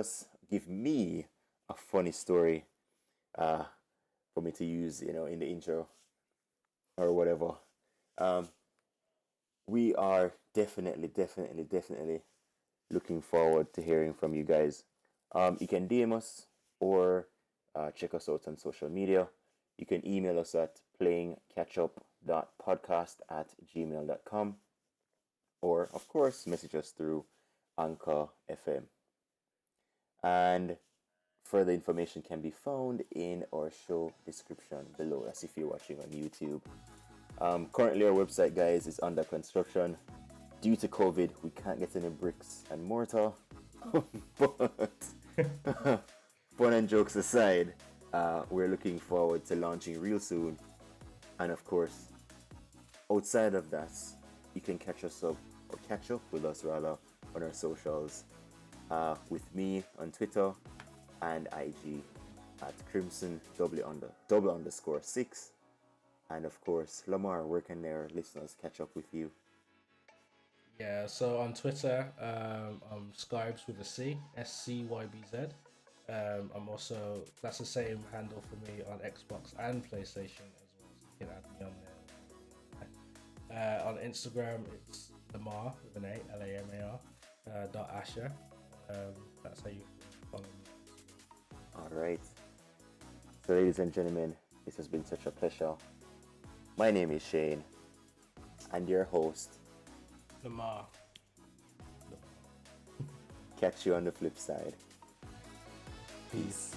me a funny story, uh, for me to use, in the intro or whatever. Um, we are definitely looking forward to hearing from you guys. You can DM us or check us out on social media. You can email us at playingcatchup.podcast@gmail.com, or of course message us through Anchor FM. And further information can be found in our show description below. That's if you're watching on YouTube. Currently, our website, guys, is under construction. Due to COVID, we can't get any bricks and mortar. But fun and jokes aside, we're looking forward to launching real soon. And of course, outside of that, you can catch up with us rather on our socials. With me on Twitter and IG at Crimson double underscore 6. And of course, Lamar, where can their listeners catch up with you? Yeah, so on Twitter, I'm Scribes with a C, SCYBZ. I'm also that's the same handle for me on Xbox and PlayStation as well. So you can add me on there. On Instagram, it's Lamar with an A, Lamar, dot Asher. That's how you follow me. All right. So, ladies and gentlemen, this has been such a pleasure. My name is Shane, and your host. Lamar. Catch you on the flip side. Peace.